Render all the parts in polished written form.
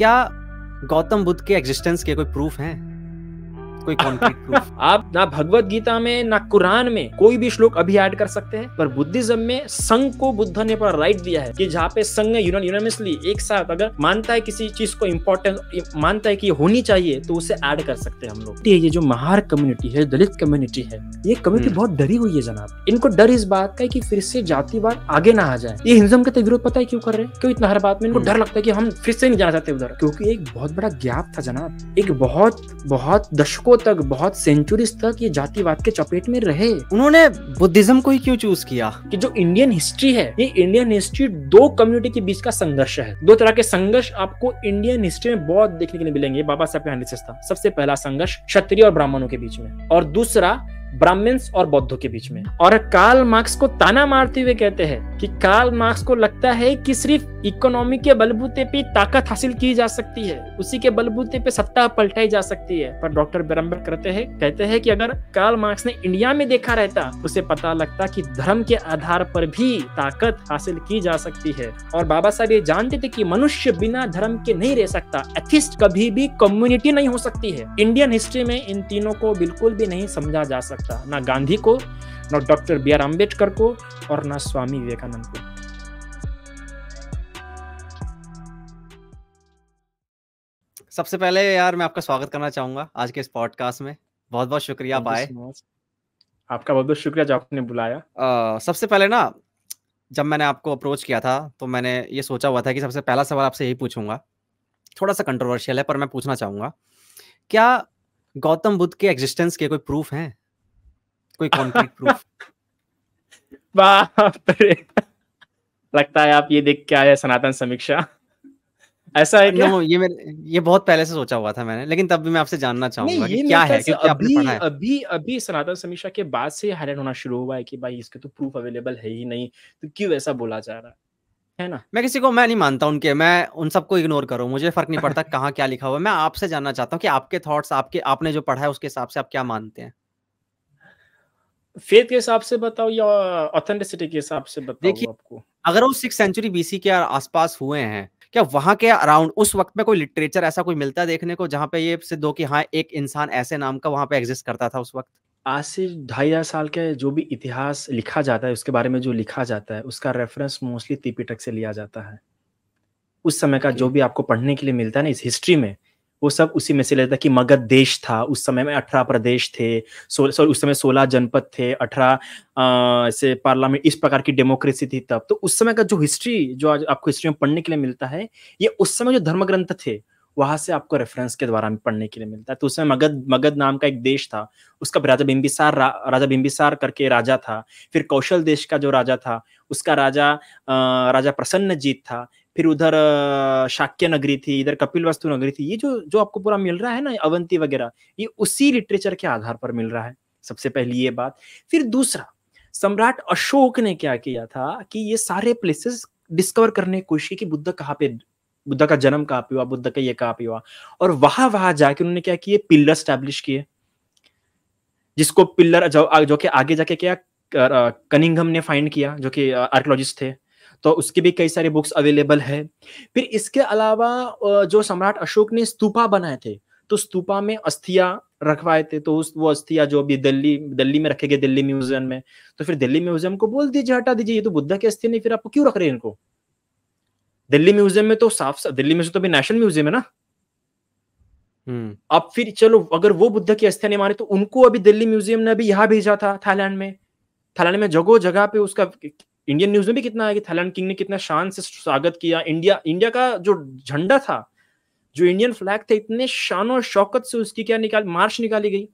क्या गौतम बुद्ध के एग्जिस्टेंस के कोई प्रूफ हैं? कोई कॉन्क्रीट प्रूफ? आप ना भगवत गीता में ना कुरान में कोई भी श्लोक अभी ऐड कर सकते हैं, पर बुद्धिज्म में संघ को बुद्ध ने पूरा राइट दिया है कि जहाँ पे संघ यूनानिमसली एक साथ अगर मानता है किसी चीज को इम्पोर्टेंट मानता है कि ये होनी चाहिए तो उसे ऐड कर सकते हैं हम लोग। ये जो महार कम्युनिटी है, दलित कम्युनिटी है, ये कम्युनिटी बहुत डरी हुई है जनाब। इनको डर इस बात का है कि फिर से जातिवाद आगे ना आ जाए। ये हिंदुइज्म के विरोध पता है क्यों कर रहे हैं? क्यों इतना हर बात में इनको डर लगता है कि हम फिर से नहीं जाना चाहते उधर? क्योंकि एक बहुत बड़ा गैप था जनाब, एक बहुत दशकों तक, बहुत सेंचुरीज तक ये जातिवाद के चपेट में रहे। उन्होंने बुद्धिज्म को ही क्यों चूज किया? कि जो इंडियन हिस्ट्री है, ये इंडियन हिस्ट्री दो कम्युनिटी के बीच का संघर्ष है। दो तरह के संघर्ष आपको इंडियन हिस्ट्री में बहुत देखने के लिए मिलेंगे। बाबा साहब का एनालिसिस था। सबसे पहला संघर्ष क्षत्रिय और ब्राह्मणों के बीच में, और दूसरा ब्राह्मण्स और बौद्धों के बीच में। और कार्ल मार्क्स को ताना मारते हुए कहते हैं कि कार्ल मार्क्स को लगता है कि सिर्फ इकोनॉमी के बलबूते पे ताकत हासिल की जा सकती है, उसी के बलबूते पे सत्ता पलटाई जा सकती है। पर डॉक्टर बेरम्बर कहते हैं कि अगर कार्ल मार्क्स ने इंडिया में देखा रहता, उसे पता लगता कि धर्म के आधार पर भी ताकत हासिल की जा सकती है। और बाबा साहब ये जानते थे कि मनुष्य बिना धर्म के नहीं रह सकता। एथिस्ट कभी भी कम्युनिटी नहीं हो सकती है। इंडियन हिस्ट्री में इन तीनों को बिल्कुल भी नहीं समझा जा सकता, ना गांधी को, ना डॉक्टर बी.आर. अम्बेडकर को, और ना स्वामी विवेकानंद को। सबसे पहले यार मैं आपका स्वागत करना चाहूंगा आज के इस पॉडकास्ट में। बहुत बहुत शुक्रिया आप आए। आपका बहुत बहुत शुक्रिया जो आपने बुलाया। सबसे पहले ना, जब मैंने आपको अप्रोच किया था तो मैंने ये सोचा हुआ था कि सबसे पहला सवाल आपसे यही पूछूंगा। थोड़ा सा कंट्रोवर्शियल है पर मैं पूछना चाहूंगा, क्या गौतम बुद्ध के एग्जिस्टेंस के कोई प्रूफ हैं? कोई कॉन्क्रीट प्रूफ? बाप रे, लगता है आप ये देख के आए सनातन समीक्षा। ऐसा है क्या? ये बहुत पहले से सोचा हुआ था मैंने, लेकिन तब भी मैं आपसे जानना चाहूंगा कि क्या है, क्योंकि आपने पढ़ा है। अभी सनातन समीक्षा के बाद से हाईलाइट होना शुरू हुआ है कि भाई इसके तो प्रूफ अवेलेबल है ही नहीं, तो क्यों ऐसा बोला जा रहा है ना? मैं नहीं मानता उनके, मैं उन सबको इग्नोर करूं, मुझे फर्क नहीं पड़ता कहाँ क्या लिखा हुआ है। मैं आपसे जानना चाहता हूँ कि आपके थॉट्स, आपने जो पढ़ा है उसके हिसाब से आप क्या मानते हैं? फेथ के हिसाब से बताओ या ऑथेंटिसिटी के हिसाब से बताओ? देखिए, आपको अगर वो 6th सेंचुरी बीसी के आसपास हुए हैं, क्या वहां के अराउंड उस वक्त में कोई लिटरेचर ऐसा कोई मिलता है देखने को जहां पे ये सिद्ध हो कि हाँ एक इंसान ऐसे नाम का वहां पे एग्जिस्ट करता था उस वक्त? आज से 2,500 साल के जो भी इतिहास लिखा जाता है, उसके बारे में जो लिखा जाता है, उसका रेफरेंस मोस्टली त्रिपिटक से लिया जाता है। उस समय का जो भी आपको पढ़ने के लिए मिलता है ना इस हिस्ट्री में, वो सब उसी में से लेता है कि मगध देश था, उस समय में 18 प्रदेश थे, उस समय 16 जनपद थे, 18 से पार्लियामेंट, इस प्रकार की डेमोक्रेसी थी तब। तो उस समय का जो हिस्ट्री, जो आज आपको हिस्ट्री में पढ़ने के लिए मिलता है, ये उस समय जो धर्म ग्रंथ थे वहां से आपको रेफरेंस के द्वारा पढ़ने के लिए मिलता है। तो उसमें मगध नाम का एक देश था, उसका राजा बिंबिसार करके राजा था। फिर कौशल देश का जो राजा था, उसका राजा प्रसन्नजीत था। फिर उधर शाक्य नगरी थी, इधर कपिलवस्तु नगरी थी। ये जो आपको पूरा मिल रहा है ना, अवंती वगैरह, ये उसी लिटरेचर के आधार पर मिल रहा है। सबसे पहली ये बात। फिर दूसरा, सम्राट अशोक ने क्या किया था कि ये सारे प्लेसेस डिस्कवर करने की कोशिश की कि बुद्ध का जन्म कहाँ पे हुआ, बुद्ध का ये कहाँ पे हुआ। और वहां जाके उन्होंने क्या किए, पिलर स्टैब्लिश किए, जिसको पिलर जो कि आगे जाके क्या कनिंघम ने फाइंड किया, जो कि आर्कियोलॉजिस्ट थे। तो उसकी भी कई सारी बुक्स अवेलेबल है। फिर इसके अलावा जो सम्राट अशोक ने स्तूपा बनाए थे, तो स्तूपा में अस्थियां रखवाए थे। तो वो अस्थियां जो अभी दिल्ली में रखे गए, दिल्ली म्यूजियम में, तो फिर दिल्ली म्यूजियम को बोल दीजिए, हटा दीजिए, ये तो बुद्ध के अस्थियां नहीं, फिर आपको क्यों रख रहे हैं इनको दिल्ली म्यूजियम में? तो साफ दिल्ली में से तो अभी नेशनल म्यूजियम है ना। अब फिर चलो, अगर वो बुद्ध की अस्थियां नहीं माने तो उनको अभी दिल्ली म्यूजियम ने अभी यहाँ भेजा था, थाईलैंड में जगह जगह पे उसका इंडियन न्यूज में भी कितना है कि थाईलैंड किंग ने कितना शान से स्वागत किया। इंडिया का जो झंडा था, जो इंडियन फ्लैग थे, इतने शान और शौकत से उसकी मार्च निकाली गई।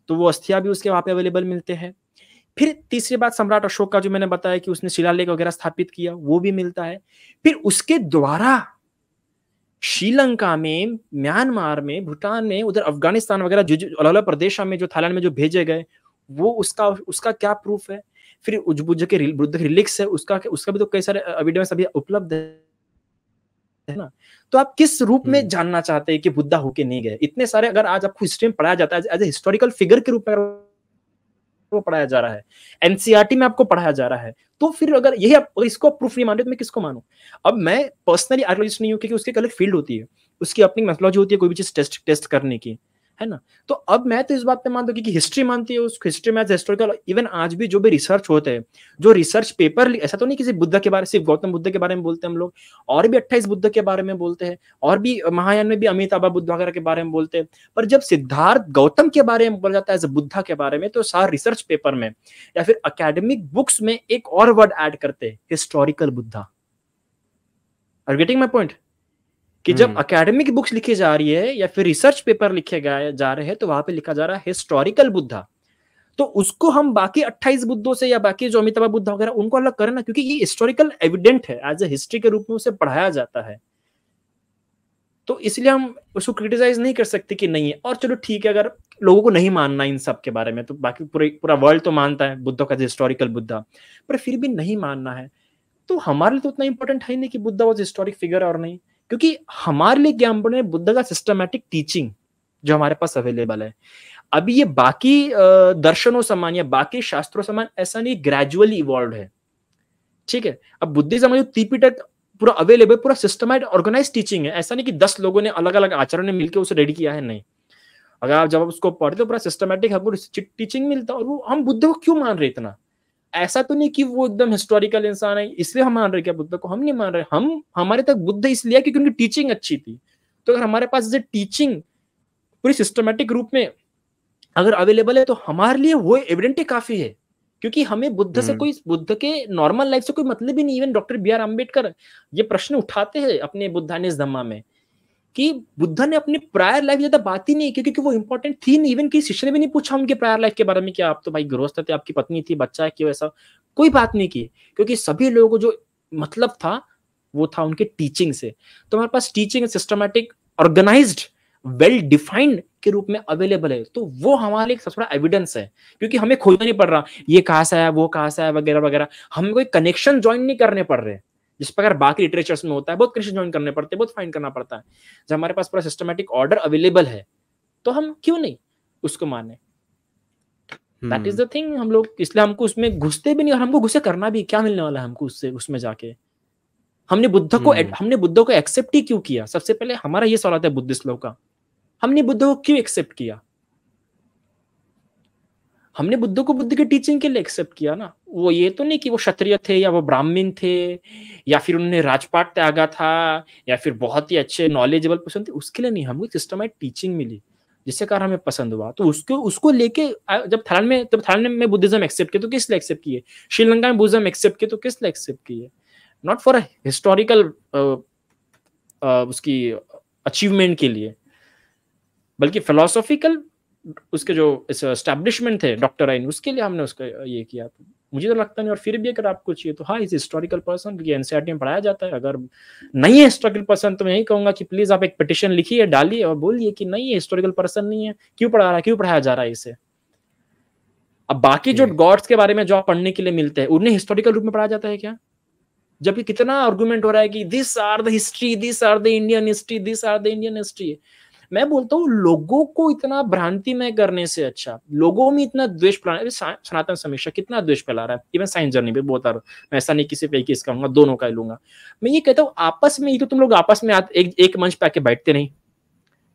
तो वो अस्थियां भी उसके वहां पे अवेलेबल मिलते हैं। फिर तीसरी बात, सम्राट अशोक का जो मैंने बताया कि उसने शिलालेख वगैरह स्थापित किया, वो भी मिलता है। फिर उसके द्वारा श्रीलंका में, म्यांमार में, भूटान में, उधर अफगानिस्तान वगैरह जो अलग अलग प्रदेश में जो थाईलैंड में जो भेजे गए, वो उसका क्या प्रूफ है। फिर बुद्ध के रिलिक्स है, उसका भी तो कई सारे एविडेंस अभी उपलब्ध है ना। तो आप किस रूप में जानना चाहते हैं कि बुद्ध होके नहीं गए? इतने सारे, अगर आज आपको हिस्ट्री में पढ़ाया जाता है एज ए हिस्टोरिकल फिगर के रूप में वो पढ़ाया जा रहा है, एनसीईआरटी में आपको पढ़ाया जा रहा है, तो फिर अगर यही आप इसको प्रूफ नहीं मानते तो मैं किसको मानूं? अब मैं पर्सनली आर्कियोलॉजिस्ट नहीं हूं, क्योंकि उसकी एक अलग फील्ड होती है। उसकी अपनी मेथोलॉजी होती है कोई भी चीज टेस्ट करने की, है ना। तो अब मैं तो इस बात पे मानता हूँ कि हिस्ट्री मानती है, उस हिस्ट्री में हिस्टोरिकल, इवन आज भी जो भी रिसर्च होते हैं, जो रिसर्च पेपर, ऐसा तो नहीं किसी बुद्ध के बारे, सिर्फ गौतम बुद्ध के बारे में बोलते हैं हम लोग, और भी 28 बुद्ध के बारे में बोलते हैं, और भी महायान में भी अमिताभा बुद्ध वगैरह के बारे में बोलते हैं। पर जब सिद्धार्थ गौतम के बारे में बोला जाता है एज बुद्धा के बारे में, तो सारे रिसर्च पेपर में या फिर अकेडमिक बुक्स में एक और वर्ड ऐड करते हैं, historical Buddha. Are getting my point? कि जब अकेडमिक बुक्स लिखी जा रही है या फिर रिसर्च पेपर लिखे जा रहे हैं, तो वहां पे लिखा जा रहा है हिस्टोरिकल बुद्धा। तो उसको हम बाकी 28 बुद्धों से या बाकी जो अमिताभा बुद्ध वगैरह उनको अलग करें ना, क्योंकि ये हिस्टोरिकल एविडेंट है, एज ए हिस्ट्री के रूप में उसे पढ़ाया जाता है। तो इसलिए हम उसको क्रिटिसाइज नहीं कर सकते कि नहीं है। और चलो ठीक है, अगर लोगों को नहीं मानना इन सब के बारे में, तो बाकी पूरा वर्ल्ड तो मानता है बुद्ध का हिस्टोरिकल बुद्धा, पर फिर भी नहीं मानना है, तो हमारे लिए तो उतना इंपॉर्टेंट है नहीं कि बुद्धा वॉज हिस्टोरिक फिगर और नहीं। क्योंकि हमारे लिए क्या इंपॉर्टेंट है, बुद्ध का सिस्टमैटिक टीचिंग जो हमारे पास अवेलेबल है। अभी ये बाकी दर्शनों समान या बाकी शास्त्रों समान ऐसा नहीं, ग्रेजुअली इवॉल्व है, ठीक है। अब बुद्धिज्म में जो त्रिपिटक पूरा अवेलेबल, पूरा सिस्टमैटिक ऑर्गेनाइज टीचिंग है, ऐसा नहीं कि 10 लोगों ने अलग अलग आचार्यों ने मिलकर उसे रेडी किया है, नहीं। अगर आप जब उसको पढ़ते हो पूरा सिस्टमैटिक हमको टीचिंग मिलता है। और वो हम बुद्ध को क्यों मान रहे इतना? ऐसा तो नहीं कि वो एकदम हिस्टोरिकल इंसान है इसलिए हम मान रहे क्या बुद्ध को? हम नहीं मान रहे। हम हमारे तक बुद्ध इसलिए क्योंकि उनकी टीचिंग अच्छी थी। तो अगर हमारे पास जो टीचिंग पूरी सिस्टमैटिक रूप में अगर अवेलेबल है, तो हमारे लिए वो एविडेंट ही काफी है। क्योंकि हमें बुद्ध से कोई, बुद्ध के नॉर्मल लाइफ से कोई मतलब ही नहीं। Even doctor B R Ambedkar ये प्रश्न उठाते हैं अपने बुद्धानिस धम्मा में कि बुद्ध ने अपनी प्रायर लाइफ ज्यादा बात ही नहीं की, क्योंकि वो इंपॉर्टेंट थी नहीं। इवन किसी शिष्य ने भी नहीं पूछा उनके प्रायर लाइफ के बारे में, कि आप तो भाई गृहस्थ थे, आपकी पत्नी थी, बच्चा है, क्यों, ऐसा कोई बात नहीं की। क्योंकि सभी लोगों को जो मतलब था वो था उनके टीचिंग से। तो हमारे पास teaching systematic, organised, well defined के रूप में अवेलेबल है। तो वो हमारे लिए सबसे बड़ा एविडेंस है, क्योंकि हमें खोजना नहीं पड़ रहा ये कहां से आया, वो कहां से आया, वगैरह वगैरह। हमें कोई कनेक्शन ज्वाइन नहीं करने पड़ रहे, जिस प्रकार बाकी लिटरेचर्स में होता है, बहुत कनेक्शन ज्वाइन करने पड़ते हैं, बहुत फाइंड करना पड़ता है। जब हमारे पास पूरा सिस्टमैटिक ऑर्डर अवेलेबल है, तो हम क्यों नहीं उसको माने? That is the thing. हम लोग इसलिए हमको उसमें घुसते भी नहीं, और हमको घुसे करना भी क्या मिलने वाला है हमको उससे, उसमें जाके। हमने बुद्ध को एक्सेप्ट ही क्यों किया? सबसे पहले हमारा ये सवाल आता है बुद्धिस्ट लोग का, हमने बुद्ध को क्यों एक्सेप्ट किया? हमने बुद्ध को बुद्ध की टीचिंग के लिए एक्सेप्ट किया ना। वो ये तो नहीं कि वो क्षत्रिय थे या वो ब्राह्मण थे या फिर उन्होंने राजपाट त्यागा था या फिर बहुत ही अच्छे नॉलेजेबल पर्सन थे, उसके लिए नहीं। हमको सिस्टमैटिक टीचिंग मिली जिससे कारण हमें पसंद हुआ। तो उसको लेके जब थाईलैंड में बुद्धिज्म एक्सेप्ट किया तो किस लिए एक्सेप्ट किए? श्रीलंका में बुद्धिज्म एक्सेप्ट किए तो किस लिए एक्सेप्ट किए? नॉट फॉर अ हिस्टोरिकल उसकी अचीवमेंट के लिए, बल्कि फिलोसॉफिकल उसके जो एस्टैब्लिशमेंट थे डॉक्टराइन, उसके लिए हमने उसका ये किया। तो मुझे तो लगता नहीं। और फिर भी अगर आपको चाहिए तो हाँ, इस हिस्टोरिकल पर्सन, क्योंकि एनसीईआरटी में पढ़ाया जाता है। अगर नहीं है हिस्टोरिकल पर्सन तो मैं यही कहूंगा कि प्लीज आप एक पिटिशन लिखिए, डालिए और बोलिए कि नहीं है हिस्टोरिकल पर्सन नहीं है, क्यों पढ़ाया जा रहा है इसे। अब बाकी जो गॉड्स के बारे में जो आप पढ़ने के लिए मिलते हैं, उन्हें हिस्टोरिकल रूप में पढ़ाया जाता है क्या? जबकि कितना आर्गुमेंट हो रहा है कि this are the history, this are the Indian history, this are the Indian history. मैं बोलता हूँ लोगों को इतना भ्रांति में करने से अच्छा, लोगों में इतना द्वेष फैलाना। सनातन समीक्षा कितना द्वेष फैला रहा है, इवन साइंस जर्नी पे बता रहा हूँ मैं। ऐसा नहीं किसी पे केस करूंगा, दोनों का लूंगा। मैं ये कहता हूँ आपस में ही तो तुम लोग आपस में एक मंच पे आके बैठते नहीं,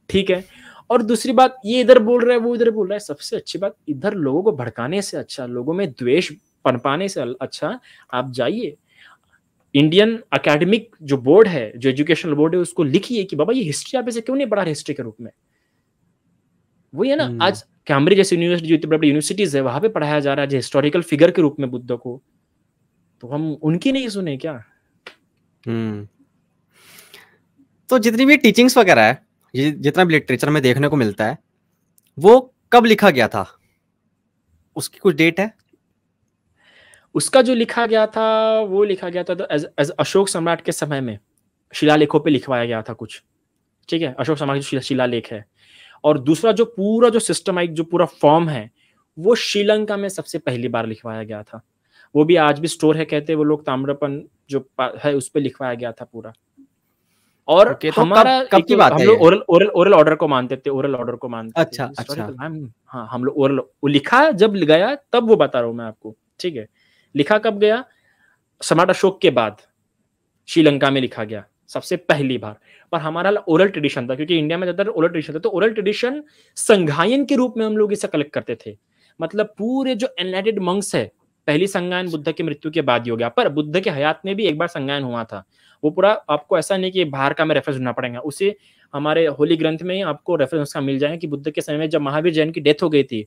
ठीक है। और दूसरी बात, ये इधर बोल रहा है वो इधर बोल रहा है। सबसे अच्छी बात, इधर लोगों को भड़काने से अच्छा, लोगों में द्वेष पनपाने से अच्छा, आप जाइए इंडियन एकेडमिक जो बोर्ड है, जो एजुकेशनल बोर्ड है, उसको लिखिए कि बाबा ये हिस्ट्री आप ऐसे क्यों नहीं पढ़ा रहे हिस्ट्री के रूप में। वही है ना, आज कैम्ब्रिज जैसी यूनिवर्सिटी, जो बड़ी यूनिवर्सिटीज है, वहां पे पढ़ाया जा रहा है हिस्टोरिकल फिगर के रूप में बुद्ध को। तो हम उनकी नहीं सुने क्या? तो जितनी भी टीचिंग्स वगैरह है, जितना भी लिटरेचर में देखने को मिलता है, वो कब लिखा गया था? उसकी कुछ डेट है? उसका जो लिखा गया था वो लिखा गया था तो एज अशोक सम्राट के समय में शिलालेखों पे लिखवाया गया था कुछ, ठीक है। अशोक सम्राट की शिलालेख है। और दूसरा जो पूरा जो सिस्टमाइक जो पूरा फॉर्म है, वो श्रीलंका में सबसे पहली बार लिखवाया गया था। वो भी आज भी स्टोर है, कहते हैं वो लोग, ताम्रपन जो है उस पर लिखवाया गया था पूरा। और तो हमारा कब की बात है? हम लोग ओरल ऑर्डर को मानते थे, ओरल ऑर्डर को मानते थे। अच्छा। हाँ, हम लोग ओरल लिखा जब गया तब वो बता रहा हूँ मैं आपको, ठीक है। लिखा कब गया? सम्राट अशोक के बाद श्रीलंका में लिखा गया सबसे पहली बार। पर हमारा ओरल ट्रेडिशन था, क्योंकि इंडिया में ज्यादातर ओरल ट्रेडिशन था, तो ओरल ट्रेडिशन संगायन के रूप में हम लोग इसे कलेक्ट करते थे। मतलब पूरे जो एनलाइटेड मंक्स है, पहली संगायन बुद्ध की मृत्यु के बाद ही हो गया, पर बुद्ध के हयात में भी एक बार संगायन हुआ था। वो पूरा आपको ऐसा नहीं कि बाहर का में रेफरेंस ढूंढना पड़ेगा, उसे हमारे होली ग्रंथ में ही आपको रेफरेंस का मिल जाएगा कि बुद्ध के समय में जब महावीर जैन की डेथ हो गई थी,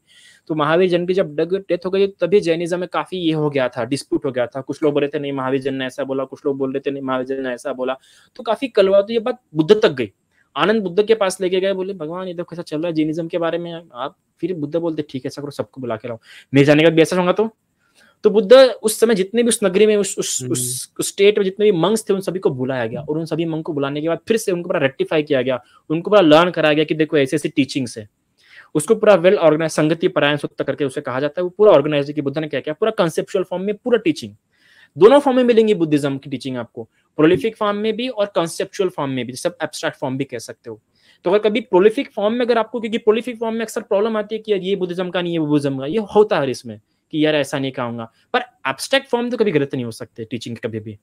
तो महावीर जैन की जब डेथ हो गई तभी जैनिज्म में काफी ये हो गया था, डिस्प्यूट हो गया था। कुछ लोग बोल रहे थे नहीं महावीर जैन ने ऐसा बोला, कुछ लोग बोल रहे थे नहीं महावीर जैन ने ऐसा बोला, तो काफी कलवा, तो ये बात बुद्ध तक गई। आनंद बुद्ध के पास लेके गए, बोले भगवान ये देखो कैसा चल रहा है जैनिज्म के बारे में आप। फिर बुद्ध बोलते ठीक है ऐसा करो, सबको बुला के लाओ, मेरे जाने का भी ऐसा होगा। तो बुद्ध उस समय जितने भी उस नगरी में उस स्टेट में जितने भी मंक्स थे उन सभी को बुलाया गया, और उन सभी मंक को बुलाने के बाद फिर से उनको पूरा रेक्टिफाई किया गया, उनको पूरा लर्न कराया गया कि देखो ऐसे ऐसी टीचिंग्स है। उसको पूरा वेल ऑर्गेनाइज, संगति परायण सूत्र करके उसे कहा जाता है, वो पूरा ऑर्गेनाइज है कि बुद्ध ने क्या किया, पूरा कंसेप्चुअल फॉर्म में पूरा टीचिंग। दोनों फॉर्म में मिलेंगी बुद्धिज्म की टीचिंग आपको, प्रोलिफिक फॉर्म में भी और कंसेप्चुअल फॉर्म में भी, सब एब्स्ट्रैक्ट फॉर्म भी कह सकते हो। तो अगर कभी प्रोलिफिक फॉर्म में अगर आपको, क्योंकि प्रोलिफिक फॉर्म में अक्सर प्रॉब्लम आती है कि ये बुद्धिज्म का नहीं, ये बुद्धिज्म का, ये होता है इसमें कि यार ऐसा नहीं कहूंगा, पर एब्स्ट्रैक्ट फॉर्म तो कभी गलत नहीं हो सकते टीचिंग कभी भी,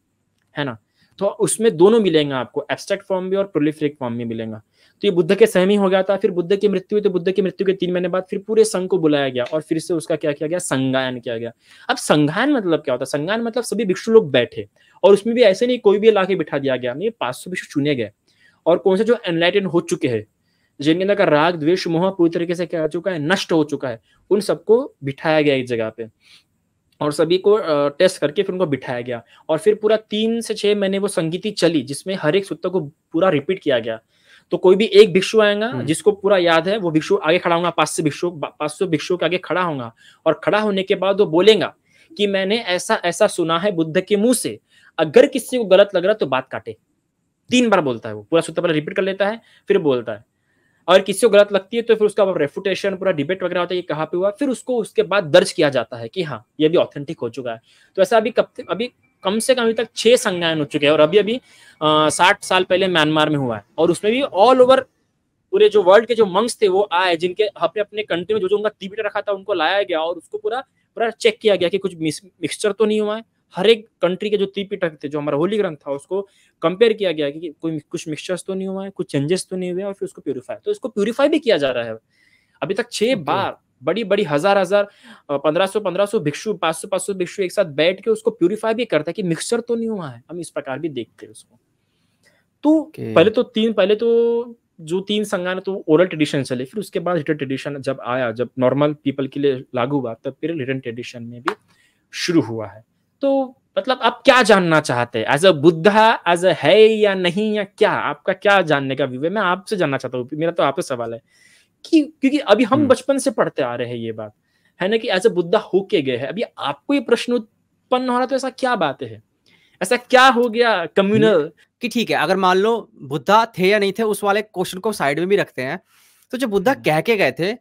है ना। तो उसमें दोनों मिलेंगे आपको, एब्स्ट्रैक्ट फॉर्म भी और प्रोलिफिक फॉर्म में मिलेगा। तो ये बुद्ध के सहमी हो गया था। फिर बुद्ध की मृत्यु हुई, तो बुद्ध की मृत्यु के 3 महीने बाद फिर पूरे संघ को बुलाया गया और फिर से उसका क्या किया गया, संगायन किया गया। अब संगायन मतलब क्या होता है, संगायन मतलब सभी भिक्षु लोग बैठे, और उसमें भी ऐसे नहीं कोई भी लाके बिठा दिया गया, नहीं 500 भिक्षु चुने गए, और कौन से जो एनलाइटेन हो चुके हैं, जिनके अंदर का राग द्वेष मोह पूरी तरीके से क्या हो चुका है, नष्ट हो चुका है, उन सबको बिठाया गया एक जगह पे, और सभी को टेस्ट करके फिर उनको बिठाया गया। और फिर पूरा 3 से 6 महीने वो संगीति चली, जिसमें हर एक सूत्र को पूरा रिपीट किया गया। तो कोई भी एक भिक्षु आएगा जिसको पूरा याद है, वो भिक्षु आगे खड़ा होगा, 500 भिक्षु के आगे खड़ा होगा, और खड़ा होने के बाद वो बोलेगा कि मैंने ऐसा ऐसा सुना है बुद्ध के मुंह से, अगर किसी को गलत लग रहा तो बात काटे। 3 बार बोलता है, वो पूरा सूत्र पहले रिपीट कर लेता है फिर बोलता है, और किसी को गलत लगती है तो फिर उसका रेफुटेशन पूरा डिबेट वगैरह होता है, ये कहाँ पे हुआ, फिर उसको उसके बाद दर्ज किया जाता है कि हाँ ये भी ऑथेंटिक हो चुका है। तो ऐसा अभी कम से कम अभी तक 6 संज्ञान हो चुके हैं, और अभी 60 साल पहले म्यांमार में हुआ है, और उसमें भी ऑल ओवर पूरे जो वर्ल्ड के जो मंक्स थे वो आए, जिनके अपने अपने कंट्री में जो उनका तिब्बत रखा था उनको लाया गया, और उसको पूरा पूरा चेक किया गया कि कुछ मिक्सचर तो नहीं हुआ है। हर एक कंट्री के जो त्रिपिटक थे, जो हमारा होली ग्रंथ था, उसको कंपेयर किया गया कि कोई कुछ मिक्सचर्स तो नहीं हुआ है, कुछ चेंजेस तो नहीं हुए, और फिर उसको प्यूरिफाई, तो इसको प्यूरिफाई भी किया जा रहा है अभी तक 6 बार। बड़ी बड़ी हजार 1500 भिक्षु, 500 भिक्षु एक साथ बैठ के उसको प्यूरिफाई भी करता है कि मिक्सचर तो नहीं हुआ है, हम इस प्रकार भी देखते हैं उसको। तो पहले तो जो 3 संज्ञान तो ओरल ट्रेडिशन चले, फिर उसके बाद रिटन ट्रेडिशन जब आया, जब नॉर्मल पीपल के लिए लागू हुआ, तब फिर रिटन ट्रेडिशन में भी शुरू हुआ है। तो मतलब आप क्या जानना चाहते हैं, as a Buddha, as a है या नहीं, या क्या आपका क्या जानने का व्यू है, मैं आपसे जानना चाहता हूँ। मेरा तो आपसे सवाल है कि क्योंकि अभी हम बचपन से पढ़ते आ रहे हैं ये बात, है ना, कि एज अ बुद्धा होके गए हैं, अभी आपको ये प्रश्न उत्पन्न हो रहा, तो ऐसा क्या बात है, ऐसा क्या हो गया कम्युनल कि ठीक है, अगर मान लो बुद्धा थे या नहीं थे, उस वाले क्वेश्चन को साइड में भी रखते हैं, तो जो बुद्धा कह के गए थे,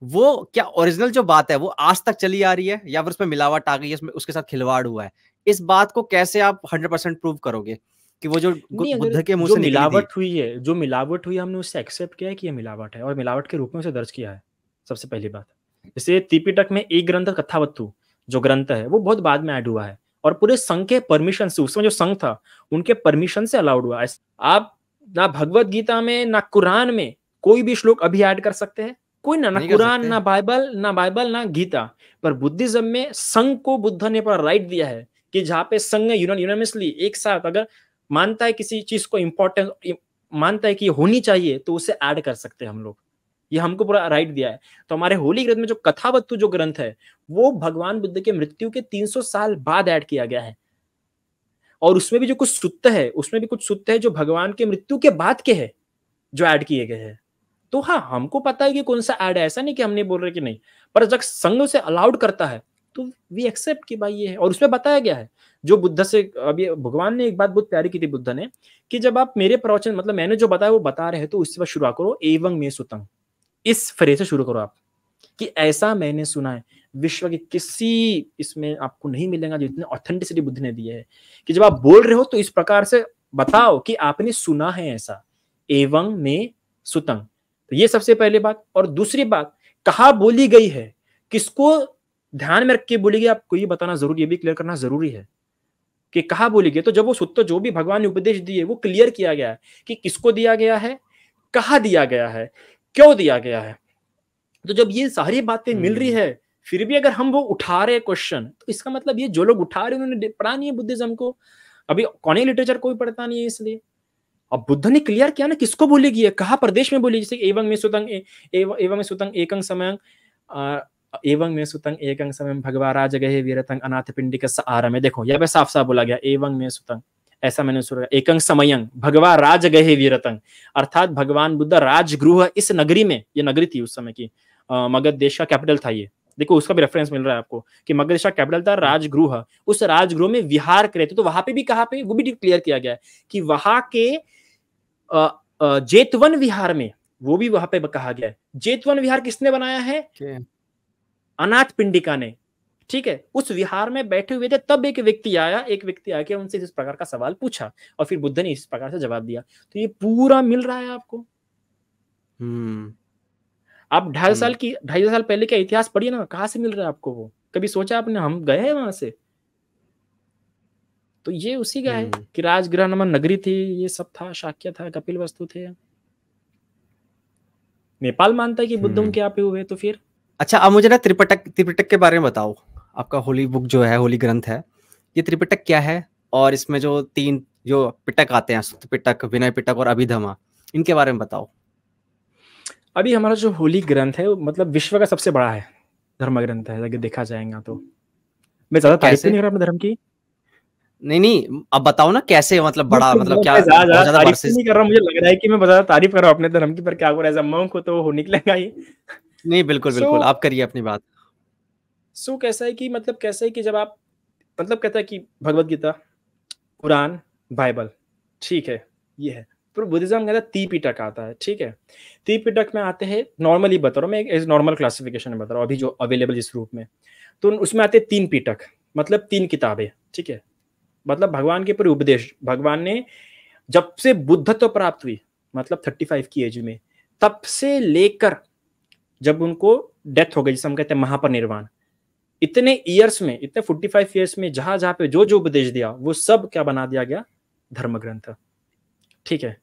वो क्या ओरिजिनल जो बात है वो आज तक चली आ रही है, या फिर उसमें मिलावट आ गई है, उसके साथ खिलवाड़ हुआ है? इस बात को कैसे आप 100% प्रूव करोगे कि वो जो बुद्ध के मुंह से मिलावट हुई है, जो मिलावट हुई, हमने उससे एक्सेप्ट किया है कि ये मिलावट है, और मिलावट के रूप में उसे दर्ज किया है। सबसे पहली बात, जैसे त्रिपिटक में एक ग्रंथ कथावत्तु जो ग्रंथ है वो बहुत बाद में ऐड हुआ है, और पूरे संघ के परमिशन से, उसमें जो संघ था उनके परमिशन से अलाउड हुआ। आप ना भगवत गीता में ना कुरान में कोई भी श्लोक अभी ऐड कर सकते हैं, कोई ना कुरान, ना बाइबल, ना गीता। पर बुद्धिज्म में संघ को बुद्ध ने पर राइट दिया है कि जहां पे संघ यूनानिमसली एक साथ अगर मानता है किसी चीज को इंपॉर्टेंट मानता है कि होनी चाहिए, तो उसे ऐड कर सकते हैं हम लोग, ये हमको पूरा राइट दिया है। तो हमारे होली ग्रंथ में जो कथावत्तु जो ग्रंथ है वो भगवान बुद्ध के मृत्यु के 300 साल बाद ऐड किया गया है, और उसमें भी जो कुछ सूत्र है, उसमें भी कुछ सूत्र है जो भगवान के मृत्यु के बाद के हैं जो ऐड किए गए हैं। तो हाँ, हमको पता है कि कौन सा ऐड है, ऐसा नहीं कि हम नहीं बोल रहे कि नहीं, पर जब संघ से अलाउड करता है तो वी एक्सेप्ट कि भाई ये है। और उसमें बताया गया है जो बुद्ध से, अभी भगवान ने एक बात बहुत प्यारी की थी बुद्ध ने, कि जब आप मेरे प्रवचन, मतलब मैंने जो बताया वो बता रहे तो इससे शुरू करो, एवं मे सुतंग, इस फ्रेज से शुरू करो आप, कि ऐसा मैंने सुना है। विश्व के किसी इसमें आपको नहीं मिलेगा जो इतने ऑथेंटिसिटी बुद्ध ने दी है, कि जब आप बोल रहे हो तो इस प्रकार से बताओ कि आपने सुना है ऐसा, एवं मे सुतंग। तो ये सबसे पहली बात। और दूसरी बात, कहाँ बोली गई है, किसको ध्यान में रख के बोली गई, आपको ये बताना जरूरी, ये भी क्लियर करना जरूरी है। कि कहाँ बोली गई। तो जब वो सुत्त जो भी भगवान ने उपदेश दिए वो क्लियर किया गया है कि किसको दिया गया है, कहाँ दिया गया है, क्यों दिया गया है। तो जब ये सारी बातें मिल रही है, फिर भी अगर हम वो उठा रहे क्वेश्चन, तो इसका मतलब ये जो लोग उठा रहे हैं उन्होंने पढ़ा नहीं है बुद्धिज्म को। अभी कौन लिटरेचर कोई पढ़ता नहीं है इसलिए। अब बुद्ध ने क्लियर किया ना किसको बोलेगी है, कहा प्रदेश में बोली, जैसे एवं में सुतंग एवं में सुतंग एकं समयं एवं में सुतंग एकं समयं भगवा राजगहे वीरतंग अनाथ पिंडिक आरमे। देखो यहाँ पे साफ साफ बोला गया एवं में सुतंग, ऐसा मैंने सुना एकं समयं भगवा राजगहे वीरतंग, अर्थात भगवान बुद्ध राजगृह इस नगरी में, ये नगरी थी उस समय की, मगध देश का कैपिटल था ये, देखो उसका भी रेफरेंस मिल रहा है आपको कि मगध देश का कैपिटल था राजगृह, उस राजगृह में विहार करे थे। तो वहां पे भी कहाँ पे, वो भी क्लियर किया गया है कि वहां के जेतवन विहार में, वो भी वहां पे कहा गया है। जेतवन विहार किसने बनाया है, अनाथ पिंडिका ने, ठीक है। उस विहार में बैठे हुए थे, तब एक व्यक्ति आके उनसे इस प्रकार का सवाल पूछा और फिर बुद्ध ने इस प्रकार से जवाब दिया। तो ये पूरा मिल रहा है आपको। आप 2.5 साल पहले का इतिहास पढ़िए ना, कहाँ से मिल रहा है आपको वो, कभी सोचा आपने हम गए हैं वहां से। तो ये उसी का है कि राजगृह नामक नगरी थी, ये सब था, शाक्य था, कपिल वस्तु थे। नेपाल मानता है कि बुद्ध उनके यहाँ पे हुए, तो फिर अच्छा अब मुझे ना त्रिपिटक के बारे में बताओ। आपका होली बुक जो है, होली ग्रंथ है, ये त्रिपिटक क्या है, और इसमें जो 3 जो पिटक आते हैं, सुत्त पिटक, विनय पिटक और अभिधम्मा, इनके बारे में बताओ। अभी हमारा जो होली ग्रंथ है मतलब विश्व का सबसे बड़ा है धर्म ग्रंथ है, अगर देखा जाएगा तो। मैं ज्यादा तारीफ नहीं कर रहा अपने धर्म की, नहीं अब बताओ ना कैसे, मतलब बड़ा, मतलब क्या बहुत ज्यादा तारीफ नहीं कर रहा, मुझे लग रहा है कि मैं ज्यादा तारीफ कर रहा हूँ अपने धर्म की, पर क्या करूँ, ऐसा मंक हो तो हो निकलेगा ही। नहीं बिल्कुल आप करिए अपनी बात। कैसा है कि मतलब कैसा है कि जब आप मतलब कहता है कि भगवत गीता, कुरान, बाइबल, ठीक है, ये है। फिर बुद्धिज्म कहता है त्रिपिटक आता है, ठीक है। त्रिपिटक में आते हैं, नॉर्मली बता रहा हूँ मैं, एक नॉर्मल क्लासिफिकेशन में बता रहा हूँ अभी जो अवेलेबल इस रूप में। तो उसमें आते हैं 3 पिटक, मतलब 3 किताबें, ठीक है। मतलब भगवान के पूरे उपदेश, भगवान ने जब से बुद्धत्व प्राप्त हुई, मतलब 35 की एज में, तब से लेकर जब उनको डेथ हो गई, जिसे हम कहते हैं महापरिनिर्वाण, इतने ईयर्स में, इतने 45 ईयर्स में जहां जहां पे जो जो उपदेश दिया वो सब क्या बना दिया गया, धर्म ग्रंथ, ठीक है।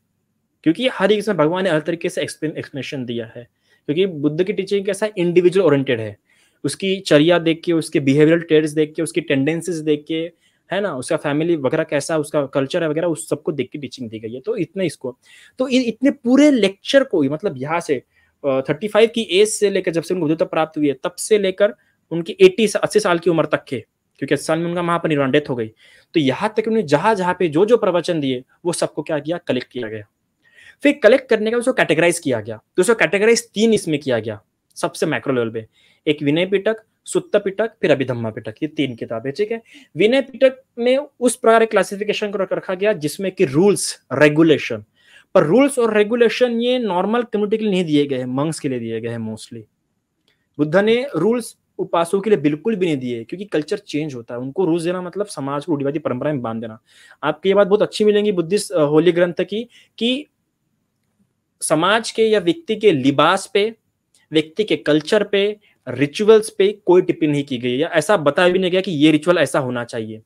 क्योंकि हर एक इसमें भगवान ने हर तरीके से एक्सप्लेनेशन दिया है, क्योंकि बुद्ध की टीचिंग कैसा इंडिविजुअल ओरिएंटेड है। उसकी चर्या देख के, उसके बिहेवियरल ट्रेड्स देख के, उसकी टेंडेंसीज देख के, है ना, उसका फैमिली वगैरह कैसा, उसका कल्चर है वगैरह, उस सबको देख के टीचिंग दी गई है। तो इतने इसको, तो इतने पूरे लेक्चर को ही, मतलब यहाँ से 35 की एज से लेकर जब से उनको बुद्धत्व प्राप्त हुई है, तब से लेकर उनकी 80 साल की उम्र तक के, क्योंकि 80 साल में उनका महापरिनिर्वाण डेथ हो गई, तो यहाँ तक उन्होंने जहां जहां पे जो जो प्रवचन दिए वो सबको क्या किया, कलेक्ट किया गया। फिर कलेक्ट करने का उसको कैटेगराइज किया गया। तो उसको कैटेगराइज 3 इसमें किया गया सबसे मैक्रो लेवल पे, एक विनय पिटक, सुत्त पिटक, फिर अभिधम्मा पिटक, ये 3 किताबें, ठीक है। विनय पिटक में उस प्रकार क्लासिफिकेशन को रखा गया जिसमें कि रूल्स रेगुलेशन, पर रूल्स और रेगुलेशन ये नॉर्मल कम्युनिटी के लिए नहीं दिए गए हैं, मंक्स के लिए दिए गए हैं मोस्टली। बुद्ध ने रूल्स उपासकों के लिए बिल्कुल भी नहीं दिए, क्योंकि कल्चर चेंज होता है, उनको रूल्स देना मतलब समाज को रूढ़िवादी परंपरा में बांध देना। आपको ये बात बहुत अच्छी मिलेंगी बुद्धिस्ट होली ग्रंथ की, कि समाज के या व्यक्ति के लिबास पे, व्यक्ति के कल्चर पे, रिचुअल्स पे कोई टिप्पणी नहीं की गई, या ऐसा बताया भी नहीं गया कि ये रिचुअल ऐसा होना चाहिए।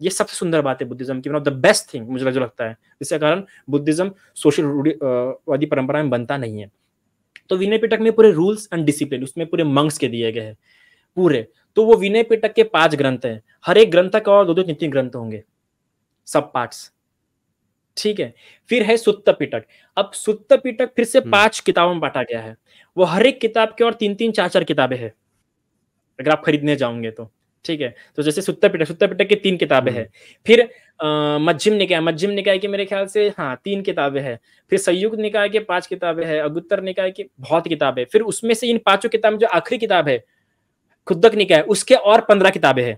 ये सबसे सुंदर बात है बुद्धिज्म की, one of the best thing मुझे जो लगता है, जिसके कारण बुद्धिज्म सोशल वादी परंपरा में बनता नहीं है। तो विनय पिटक में पूरे रूल्स एंड डिसिप्लिन उसमें पूरे मंक्स के दिए गए हैं पूरे। तो वो विनय पिटक के 5 ग्रंथ हैं, हर एक ग्रंथ का और 2-2 3-3 ग्रंथ होंगे, सब पार्ट्स, ठीक है। फिर है सुत्त पिटक। अब सुत्त पिटक फिर से 5 किताबों में बांटा गया है, वो हर एक किताब के और 3-3 4-4 किताबें हैं अगर आप खरीदने जाओगे तो, ठीक है। तो जैसे सुत्त पिटक की 3 किताबें हैं। फिर मध्यम निकाय के मेरे ख्याल से 3 किताबें हैं। फिर संयुक्त निकाय के 5 किताबें हैं, अगुत्तर निकाय की बहुत किताबें। फिर उसमें से इन 5 किताब में जो आखिरी किताब है खुद्दक निकाय, उसके और 15 किताबें हैं,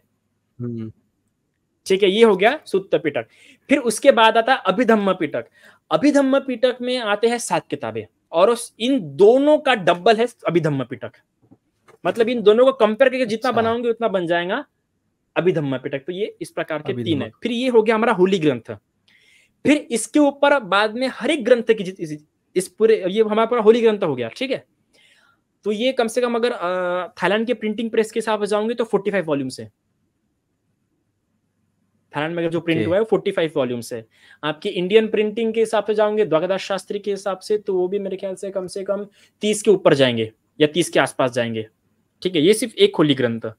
ठीक है। ये हो गया सुत्त पिटक। फिर उसके बाद आता है अभिधम्म पिटक। अभिधम्म पिटक में आते हैं 7 किताबें, और इन दोनों का डबल है अभिधम्म पिटक, मतलब इन दोनों को कंपेयर करके जितना बनाओगे उतना बन जाएगा अभिधम्म पिटक। तो ये इस प्रकार के 3 है। फिर ये हो गया हमारा होली ग्रंथ। फिर इसके ऊपर बाद में हर एक ग्रंथ की इस पूरे, ये हमारा पूरा होली ग्रंथ हो गया, ठीक है। तो ये कम से कम अगर थाईलैंड के प्रिंटिंग प्रेस के हिसाब से जाओगे तो 45 वॉल्यूम्स है, थाईलैंड में अगर जो प्रिंट ओके। हुआ है वो 45 वॉल्यूम्स है। आपकी इंडियन प्रिंटिंग के हिसाब से जाओगे द्वागदास शास्त्री के हिसाब से, तो वो भी मेरे ख्याल से कम 30 के ऊपर जाएंगे या 30 के आसपास जाएंगे। ठीक है, ये सिर्फ एक होली ग्रंथ।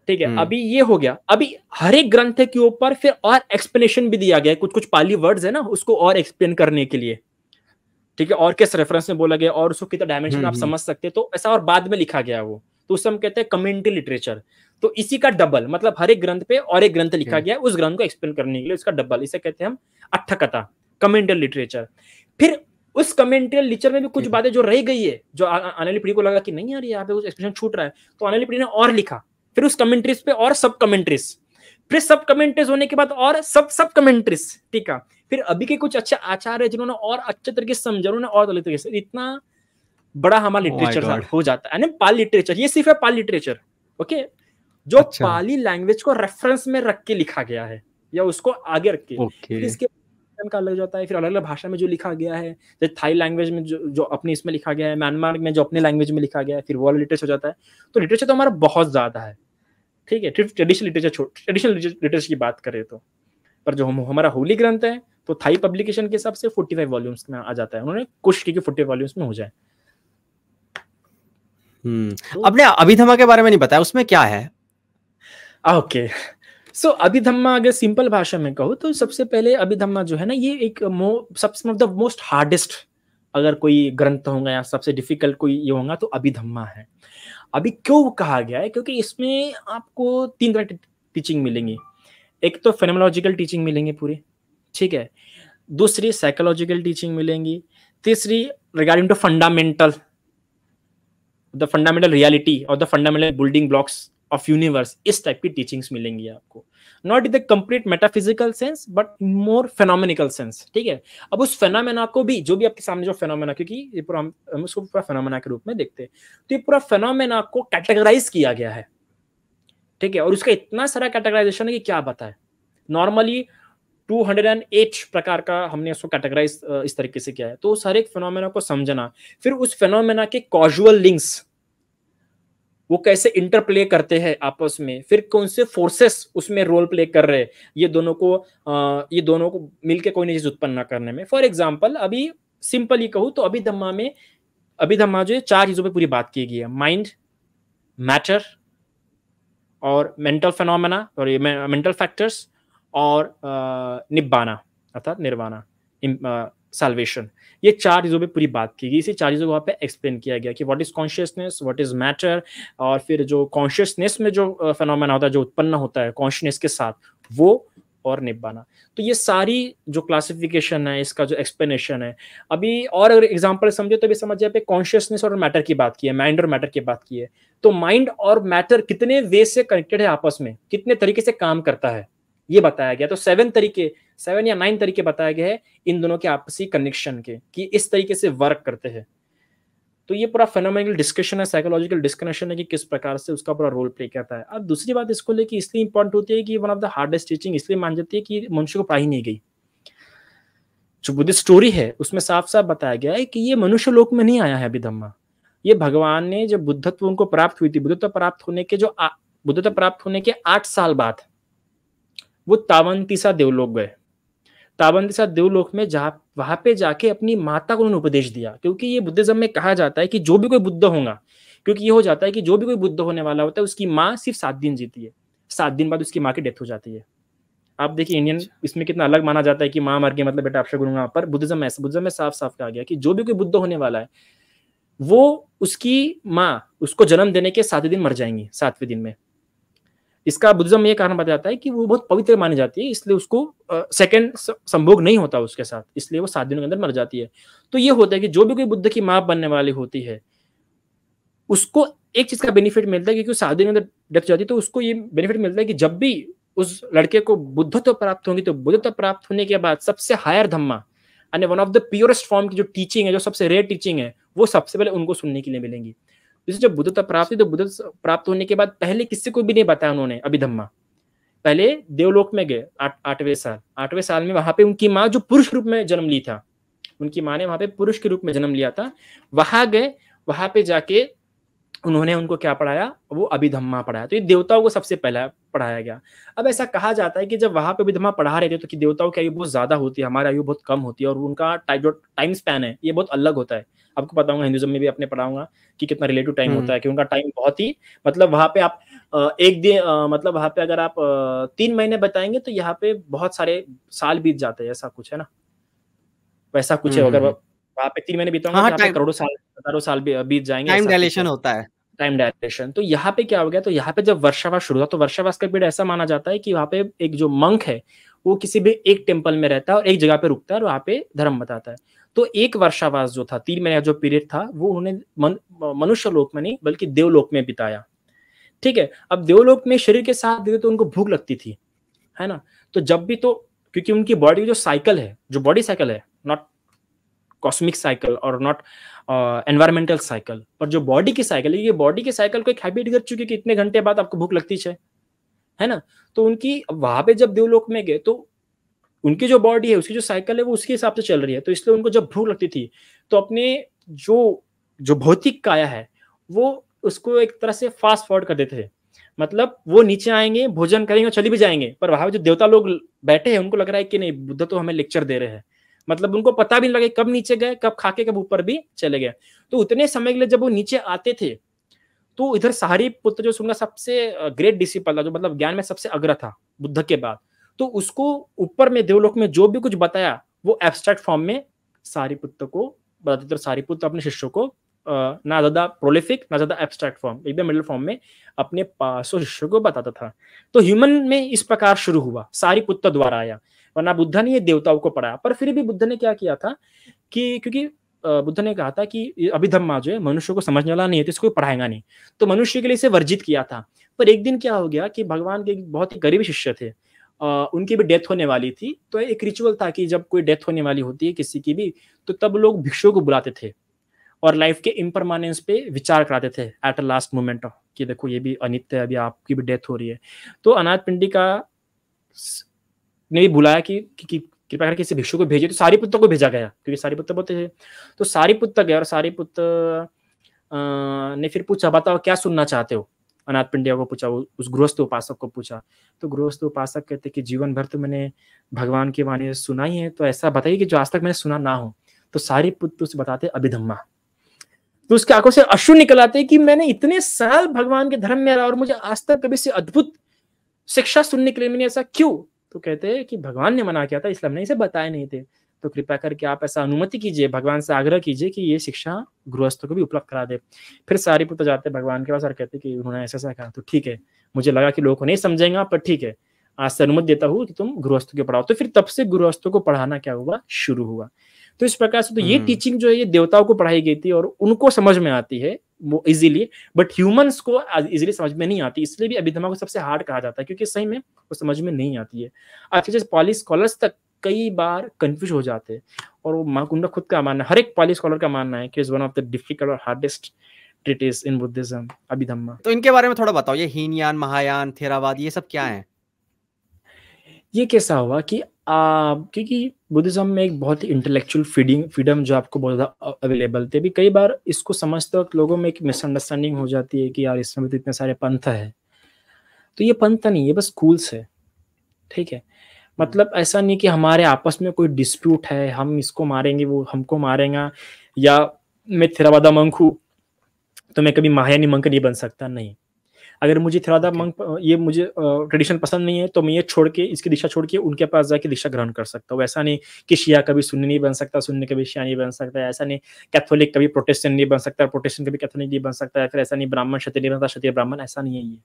ठीक है, अभी ये हो गया। अभी हर एक ग्रंथ के ऊपर फिर और एक्सप्लेनेशन भी दिया गया है, कुछ कुछ पाली वर्ड्स है ना, उसको और एक्सप्लेन करने के लिए। ठीक है, और किस रेफरेंस में बोला गया और उसको कितना डायमेंशन में आप समझ सकते हैं, तो ऐसा और बाद में लिखा गया वो, तो उसे हम कहते हैं कमेंट्री लिटरेचर। तो इसी का डबल, मतलब हर एक ग्रंथ पे और एक ग्रंथ लिखा गया है उस ग्रंथ को एक्सप्लेन करने के लिए, उसका डबल, इसे कहते हैं हम अट्ठकथा, कमेंट्री लिटरेचर। फिर उस कमेंट्री लिटरेचर में भी कुछ बातें जो रह गई है, जो आने वाली पीढ़ी को लगा कि नहीं यार यहाँ पे कुछ एक्सप्लेनेशन छूट रहा है, तो आने वाली पीढ़ी ने और लिखा, फिर उस कमेंट्रीज पे और सब कमेंट्रीज, फिर सब कमेंट्रीज होने के बाद और सब कमेंट्रीज। ठीक है, फिर अभी के कुछ अच्छे आचार्य जिन्होंने और अच्छे तरीके से समझा, उन्होंने और अलग तरीके से, इतना बड़ा हमारा लिटरेचर हो जाता है ना पाल लिटरेचर। ये सिर्फ है पाल लिटरेचर, ओके, जो पाली लैंग्वेज को रेफरेंस में रख के लिखा गया है या उसको आगे रख के, फिर इसके का अलग जाता है। फिर अलग अलग भाषा में जो लिखा गया है, जैसे थाई लैंग्वेज में जो अपनी इसमें लिखा गया है, म्यांमार में जो अपने लैंग्वेज में लिखा गया है, फिर वो लिटरेचर हो जाता है। तो लिटरेचर तो हमारा बहुत ज्यादा है। ठीक है, ट्रेडिशनल लिटरेचर की बात करें तो, पर जो हमारा होली ग्रंथ है तो थाई पब्लिकेशन के हिसाब से 45 वॉल्यूम्स में आ जाता है। उन्होंने कोशिश की कि 45 वॉल्यूम्स में हो जाए। आपने अभिधम्मा के बारे में नहीं बताया, उसमें क्या है? ओके, सो अभिधम्मा अगर सिंपल भाषा में कहूँ तो सबसे पहले अभिधम्मा जो है ना, ये एक सबसे द मोस्ट हार्डेस्ट अगर कोई ग्रंथ होगा या सबसे डिफिकल्ट कोई ये होगा तो अभिधम्मा है। अभी क्यों कहा गया है? क्योंकि इसमें आपको 3 तरह की टीचिंग मिलेंगी। एक तो फेनोमेनोलॉजिकल टीचिंग मिलेंगे पूरी, ठीक है, दूसरी साइकोलॉजिकल टीचिंग मिलेंगी, तीसरी रिगार्डिंग टू फंडामेंटल रियलिटी और the fundamental building blocks of universe, इस टाइप की टीचिंग्स मिलेंगी आपको। Not in the complete metaphysical sense but more phenomenal sense. ठीक है, अब उस फेनोमेना को भी, जो भी आपके सामने जो फेनोमेना, क्योंकि ये पूरा हम उसको पूरा फेनोमेना के रूप में देखते हैं, तो ये पूरा फेनोमेना को कैटेगराइज किया गया है। ठीक है, और उसका इतना सारा कैटेगराइजेशन है कि क्या बताए। नॉर्मली 208 प्रकार का हमने उसको कैटेगराइज इस तरीके से किया है। तो उस हर एक फेनोमेना को समझना, फिर उस फेनोमेना के कॉजुअल लिंक्स वो कैसे इंटरप्ले करते हैं आपस में, फिर कौन से फोर्सेस उसमें रोल प्ले कर रहे हैं, ये दोनों को मिलके कोई नई चीज उत्पन्न करने में। फॉर एग्जांपल अभी सिंपली कहूँ तो अभिधम्मा जो है 4 चीजों पे पूरी बात की गई है, माइंड, मैटर और मेंटल फेनोमेना और मेंटल फैक्टर्स और निब्बाना अर्थात निर्वाणा, साल्वेशन। ये 4 चीजों पे पूरी बात की गई। इसी 4 चीजों को वहाँ पे एक्सप्लेन किया गया कि what is consciousness, what is matter, और फिर जो कॉन्शियसनेस में जो फेनोमेना होता है, जो उत्पन्न होता है कॉन्शियसनेस के साथ, वो, और निब्बाना। तो ये सारी जो क्लासिफिकेशन है, इसका जो एक्सप्लेनेशन है, अभी और अगर एग्जांपल समझे तो भी समझ जाए पे कॉन्शियसनेस और मैटर की बात की है, माइंड और मैटर की बात की है। तो माइंड और मैटर कितने वे से कनेक्टेड है आपस में, कितने तरीके से काम करता है, ये बताया गया। तो 7 या 9 तरीके बताए गए हैं इन दोनों के आपसी कनेक्शन के, कि इस तरीके से वर्क करते हैं। तो ये पूरा फेनोमेनल डिस्कशन है, साइकोलॉजिकल डिस्कशन है कि किस प्रकार से उसका पूरा रोल प्ले करता है। अब दूसरी बात इसको लेके इसलिए इंपॉर्टेंट होती है कि one of the hardest teaching इसलिए मान जाती है कि मनुष्य को पढ़ाई नहीं गई। जो बुद्धिस्ट स्टोरी है उसमें साफ साफ बताया गया है कि ये मनुष्य लोक में नहीं आया है अभिधम्मा। ये भगवान ने जब बुद्धत्व उनको प्राप्त हुई थी, बुद्धत्व प्राप्त होने के 8 साल बाद वो तावंतिसा देवलोक गए। तावंतिसा देवलोक में वहां पे जाके अपनी माता को उन्होंने उपदेश दिया, क्योंकि ये बुद्धिज्म में कहा जाता है कि जो भी कोई बुद्ध होगा, क्योंकि ये हो जाता है कि जो भी कोई बुद्ध होने वाला होता है उसकी माँ सिर्फ 7 दिन जीती है, 7 दिन बाद उसकी माँ की डेथ हो जाती है। आप देखिए इंडियन इसमें कितना अलग माना जाता है कि माँ मर गई मतलब बेटा आपसे गुरुंगा, पर बुद्धिज्म में साफ साफ कहा गया कि जो भी कोई बुद्ध होने वाला है वो उसकी माँ उसको जन्म देने के 7 दिन मर जाएंगी, 7वें दिन में। इसका बुद्धिज्म में ये कारण बताता है कि वो बहुत पवित्र मानी जाती है, इसलिए उसको सेकंड संभोग नहीं होता उसके साथ, इसलिए वो 7 दिनों के अंदर मर जाती है। तो ये होता है कि जो भी कोई बुद्ध की माँ बनने वाली होती है उसको एक चीज का बेनिफिट मिलता है, क्योंकि 7 दिन के अंदर डेथ जाती है, तो उसको ये बेनिफिट मिलता है कि जब भी उस लड़के को बुद्धत्व प्राप्त होंगी तो बुद्धत्व प्राप्त होने के बाद सबसे हायर धम्मा यानी one of the purest form की जो टीचिंग है, जो सबसे रेयर टीचिंग है, वो सबसे पहले उनको सुनने के लिए मिलेंगी। जैसे जब बुद्धत्व प्राप्त हुई तो बुद्धत्व प्राप्त होने के बाद पहले किसी को भी नहीं बताया उन्होंने अभिधम्मा। पहले देवलोक में गए 8वें साल में, वहां पे उनकी माँ जो पुरुष रूप में जन्म ली था, उनकी माँ ने वहां पे पुरुष के रूप में जन्म लिया था, वहां गए, वहां पे जाके उन्होंने उनको क्या पढ़ाया, वो अभिधम्मा पढ़ाया। तो ये देवताओं को सबसे पहला पढ़ाया गया। अब ऐसा कहा जाता है कि जब वहां पे अभिधम्मा पढ़ा रहे थे तो कि देवताओं की आयु बहुत ज्यादा होती है, हमारी आयु बहुत कम होती है, और उनका जो टाइम स्पैन है ये बहुत अलग होता है। आपको पता होगा, हिंदुइज्म में भी अपने पढ़ाऊंगा कि कितना रिलेटिव टाइम होता है, कि उनका टाइम बहुत ही, मतलब वहां पे आप एक दिन मतलब वहां पे अगर आप 3 महीने बताएंगे तो यहाँ पे बहुत सारे साल बीत जाते हैं, ऐसा कुछ है ना, वैसा कुछ है। अगर वहां पे 3 महीने बीतोगे तो यहाँ पे करोड़ों साल, हजारों साल बीत जाएंगे, टाइम ऐसा कुछ डायलेशन है, होता है। Time dilation. तो यहाँ पे क्या हो गया, तो यहाँ पे जब वर्षावास शुरू हुआ तो वर्षावास का पीरियड ऐसा माना जाता है कि वहाँ पे एक जो मंक है वो किसी भी एक टेम्पल में रहता है और एक जगह पे रुकता है और वहाँ पे धर्म बताता है। तो एक वर्षावास जो था, 3 महीने का जो पीरियड था, वो उन्होंने मनुष्य लोक में नहीं बल्कि देवलोक में बिताया। ठीक है, अब देवलोक में शरीर के साथ देते तो उनको भूख लगती थी, है ना। तो जब भी, तो क्योंकि उनकी बॉडी जो साइकिल है, जो बॉडी साइकिल है, नॉट कॉस्मिक साइकिल और नॉट एनवायरमेंटल साइकिल, पर जो बॉडी की साइकिल है, ये बॉडी की साइकिल को एक हैबिट कर चुकी है कि इतने घंटे बाद आपको भूख लगती है ना। तो उनकी वहां पे जब देवलोक में गए तो उनकी जो बॉडी है, उसकी जो साइकिल है वो उसके हिसाब से चल रही है, तो इसलिए उनको जब भूख लगती थी तो अपने जो जो भौतिक काया है वो उसको एक तरह से फास्ट फॉरवर्ड कर देते थे। मतलब वो नीचे आएंगे, भोजन करेंगे और चली भी जाएंगे, पर वहां जो देवता लोग बैठे हैं उनको लग रहा है कि नहीं, बुद्ध तो हमें लेक्चर दे रहे हैं। मतलब उनको पता भी नहीं लगे कब नीचे गए, कब खाके कब ऊपर भी चले गए। तो उतने समय के लिए जब वो नीचे आते थे तो इधर सारिपुत्र जो उनका सबसे ग्रेट डिसिपल था, जो मतलब ज्ञान में सबसे अग्र था बुद्ध के बाद, तो उसको ऊपर में देवलोक में जो भी कुछ बताया वो एब्स्ट्रैक्ट फॉर्म में सारिपुत्र को बताते थे। सारिपुत्र अपने शिष्यों को ना ज्यादा प्रोलिफिक ना ज्यादा एब्स्ट्रैक्ट फॉर्म, एकदम मिडिल फॉर्म में अपने 500 शिष्यों को बताता था। तो ह्यूमन में इस प्रकार शुरू हुआ, सारिपुत्र द्वारा आया, वरना बुद्ध ने ये देवताओं को पढ़ाया। पर फिर भी बुद्ध ने क्या किया था कि क्योंकि बुद्ध ने कहा था कि अभिधम्मा जो है मनुष्य को समझने वाला नहीं है तो इसको पढ़ाएगा नहीं, तो मनुष्य के लिए इसे वर्जित किया था। पर एक दिन क्या हो गया कि भगवान के बहुत ही करीबी शिष्य थे, उनकी भी डेथ होने वाली थी। तो एक रिचुअल था कि जब कोई डेथ होने वाली होती है किसी की भी, तो तब लोग भिक्षुओं को बुलाते थे और लाइफ के इम्परमानेंस पे विचार कराते थे at a last moment of, कि देखो ये भी अनित्य है, अभी आपकी भी डेथ हो रही है। तो अनाथ पिंडिका ने भी बुलाया कि कृपया करके किसी भिक्षु को भेजे, तो सारिपुत्र को भेजा गया क्योंकि सारिपुत्र बोलते थे। तो सारिपुत्र गया और सारिपुत्र ने फिर पूछा, बताओ क्या सुनना चाहते हो। अनाथ पिंडिया को पूछा, उस गृहस्थ उपासक को पूछा। तो गृहस्थ उपासक कहते कि जीवन भर तो मैंने भगवान की वाणी सुनाई है, तो ऐसा बताइए कि जो आज तक मैंने सुना ना हो। तो सारिपुत्र उसे बताते अभिधम्मा। तो उसके आंखों से अश्रु निकल आते कि मैंने इतने साल भगवान के धर्म में रहा और मुझे आज तक कभी से अद्भुत शिक्षा सुनने के लिए मैंने ऐसा क्यों। तो कहते हैं कि भगवान ने मना किया था इसलिए हमने इसे बताए नहीं थे, तो कृपया करके आप ऐसा अनुमति कीजिए, भगवान से आग्रह कीजिए कि ये शिक्षा गृहस्थों को भी उपलब्ध करा दे। फिर सारिपुत्र जाते भगवान के पास और कहते कि उन्होंने ऐसा ऐसा कहा। तो ठीक है, मुझे लगा कि लोगों को नहीं समझेगा, पर ठीक है, आज से अनुमति देता हूँ कि तुम गृहस्थों को पढ़ाओ। तो फिर तब से गृहस्थों को पढ़ाना क्या हुआ, शुरू हुआ। तो इस प्रकार से तो ये टीचिंग जो है ये देवताओं को पढ़ाई गई थी और उनको समझ में आती है वो इजीली, बट ह्यूमंस को इजीली समझ में नहीं आती। इसलिए भी अभिधम्मा को सबसे हार्ड कहा जाता है क्योंकि सही में वो समझ में नहीं आती है। आज जैसे पॉली स्कॉलर्स तक कई बार कंफ्यूज हो जाते हैं, और वो उनका खुद का मानना, हर एक पॉली स्कॉलर का मानना है कि is one of the difficult और hardest treatise in Buddhism, Abhidhamma. तो इनके बारे में थोड़ा बताओ, ये हीनयान, महायान, थेरावाद, ये सब क्या है? ये कैसा हुआ कि क्योंकि बुद्धिज्म में एक बहुत ही इंटेलेक्चुअल फ्रीडम जो आपको बहुत ज़्यादा अवेलेबल थे, भी कई बार इसको समझते वक्त लोगों में एक मिसअंडरस्टैंडिंग हो जाती है कि यार इसमें तो इतने सारे पंथ है। तो ये पंथ नहीं, ये बस स्कूल्स है, ठीक है। मतलब ऐसा नहीं कि हमारे आपस में कोई डिस्प्यूट है, हम इसको मारेंगे वो हमको मारेगा, या मैं थेरावादा मंक हूँ तो मैं कभी महायानी मंक नहीं बन सकता, नहीं। अगर मुझे थेरावादा मंक ये मुझे ट्रेडिशन पसंद नहीं है तो मैं ये छोड़ के, इसकी दिशा छोड़ के उनके पास जाके दीक्षा ग्रहण कर सकता हूँ। ऐसा नहीं कि शिया कभी सुन्नी नहीं बन सकता, सुन्नी कभी शिया नहीं बन सकता, ऐसा नहीं कैथोलिक कभी प्रोटेस्टेंट नहीं बन सकता, प्रोटेस्टेंट कभी कैथोलिक नहीं बन सकता, फिर ऐसा नहीं ब्राह्मण क्षत्रिय नहीं बनता, क्षत्रिय ब्राह्मण, ऐसा नहीं है। ये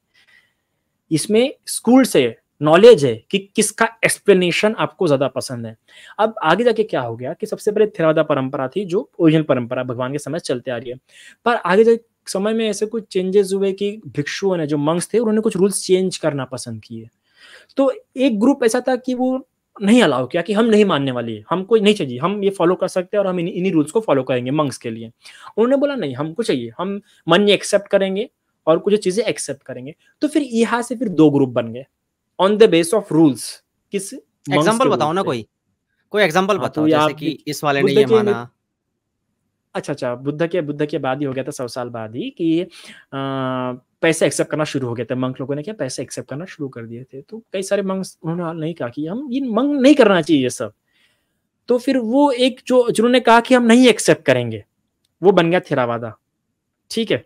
इसमें स्कूल से नॉलेज है कि किसका एक्सप्लेनेशन आपको ज्यादा पसंद है। अब आगे जाके क्या हो गया कि सबसे पहले थेरावादा परंपरा थी जो ओरिजिनल परंपरा भगवान के समय चलते आ रही है, पर आगे जाके समय में ऐसे कुछ चेंजेस हुए कि भिक्षुओं ने, जो मंक्स थे, उन्होंने कुछ रूल्स चेंज करना पसंद किए। तो एक ग्रुप ऐसा था कि वो नहीं अलाउ किया कि हम नहीं मानने वाले, हमको नहीं चाहिए, हम ये फॉलो कर सकते हैं और हम इन्हीं रूल्स को फॉलो करेंगे मंक्स के लिए। उन्होंने बोला नहीं, हमको चाहिए, हम मन में एक्सेप्ट करेंगे और कुछ चीजें एक्सेप्ट करेंगे। तो फिर यहाँ से फिर 2 ग्रुप बन गए on the base of rules. किस एग्जांपल बताओ ना, कोई एग्जांपल बताओ, तो जैसे कि इस वाले ने ये माना। अच्छा, बुद्ध के बाद ही हो गया था, 100 साल बाद ही, कि पैसे एक्सेप्ट करना शुरू हो गए थे। मंक लोगों ने क्या पैसे एक्सेप्ट करना शुरू कर दिए थे। तो कई सारे मंक्स उन्होंने नहीं कहा कि हम ये मंक नहीं करना चाहिए ये सब। तो फिर वो एक जो जिन्होंने कहा कि हम नहीं एक्सेप्ट करेंगे, वो बन गया थेरावादा, ठीक है।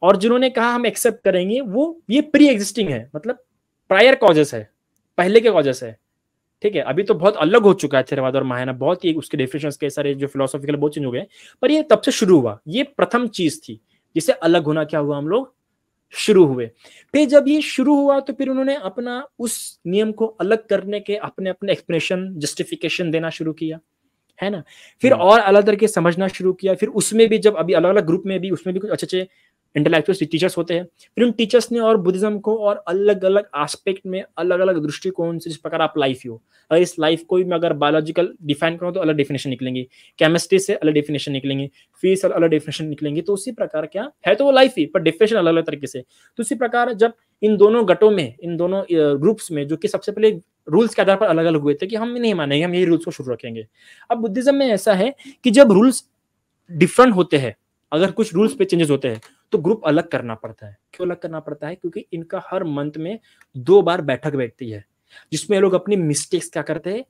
और जिन्होंने कहा हम एक्सेप्ट करेंगे, वो ये प्री एग्जिस्टिंग है, मतलब प्रायर कॉजेस है, पहले के कॉजेस है, ठीक है। अभी तो बहुत अलग हो चुका है थेरवाद और महायाना, बहुत ही उसके डेफिनेशंस के सारे जो फिलोसॉफिकल बहुत चेंज हो गए, पर ये तब से शुरू हुआ, ये प्रथम चीज थी जिसे अलग होना क्या हुआ, हम लोग शुरू हुए। फिर जब ये शुरू हुआ तो फिर उन्होंने अपना उस नियम को अलग करने के अपने अपने एक्सप्लेनेशन, जस्टिफिकेशन देना शुरू किया, है ना। फिर और अलग तरीके समझना शुरू किया। फिर उसमें भी जब अभी अलग अलग ग्रुप में भी, उसमें भी कुछ अच्छे अच्छे इंटेलेक्चुअल टीचर्स होते हैं। फिर उन टीचर्स ने और बुद्धिज्म को और अलग अलग एस्पेक्ट में, अलग अलग दृष्टिकोण से, जिस प्रकार आप लाइफ हो, अगर इस लाइफ को मैं अगर बायोलॉजिकल डिफाइन करूँ तो अलग डेफिनेशन निकलेंगी, केमिस्ट्री से अलग डेफिनेशन निकलेंगी, फिजिक्स से अलग डेफिनेशन निकलेंगी। तो उसी प्रकार क्या है, तो वो लाइफ ही, पर डेफिनेशन अलग अलग तरीके से। तो उसी प्रकार जब इन दोनों गटों में, इन दोनों ग्रुप्स में, जो कि सबसे पहले रूल्स के आधार पर अलग अलग हुए थे कि हम नहीं मानेंगे, हम यही रूल्स को शुरू रखेंगे। अब बुद्धिज्म में ऐसा है कि जब रूल्स डिफरेंट होते हैं, अगर कुछ रूल्स पे चेंजेस होते हैं, तो ग्रुप अलग करना पड़ता है। क्यों अलग करना पड़ता है? क्योंकि इनका हर मंथ में 2 बार बैठक बैठती है, जिसमें ये लोग अपनी मिस्टेक्स क्या करते हैं,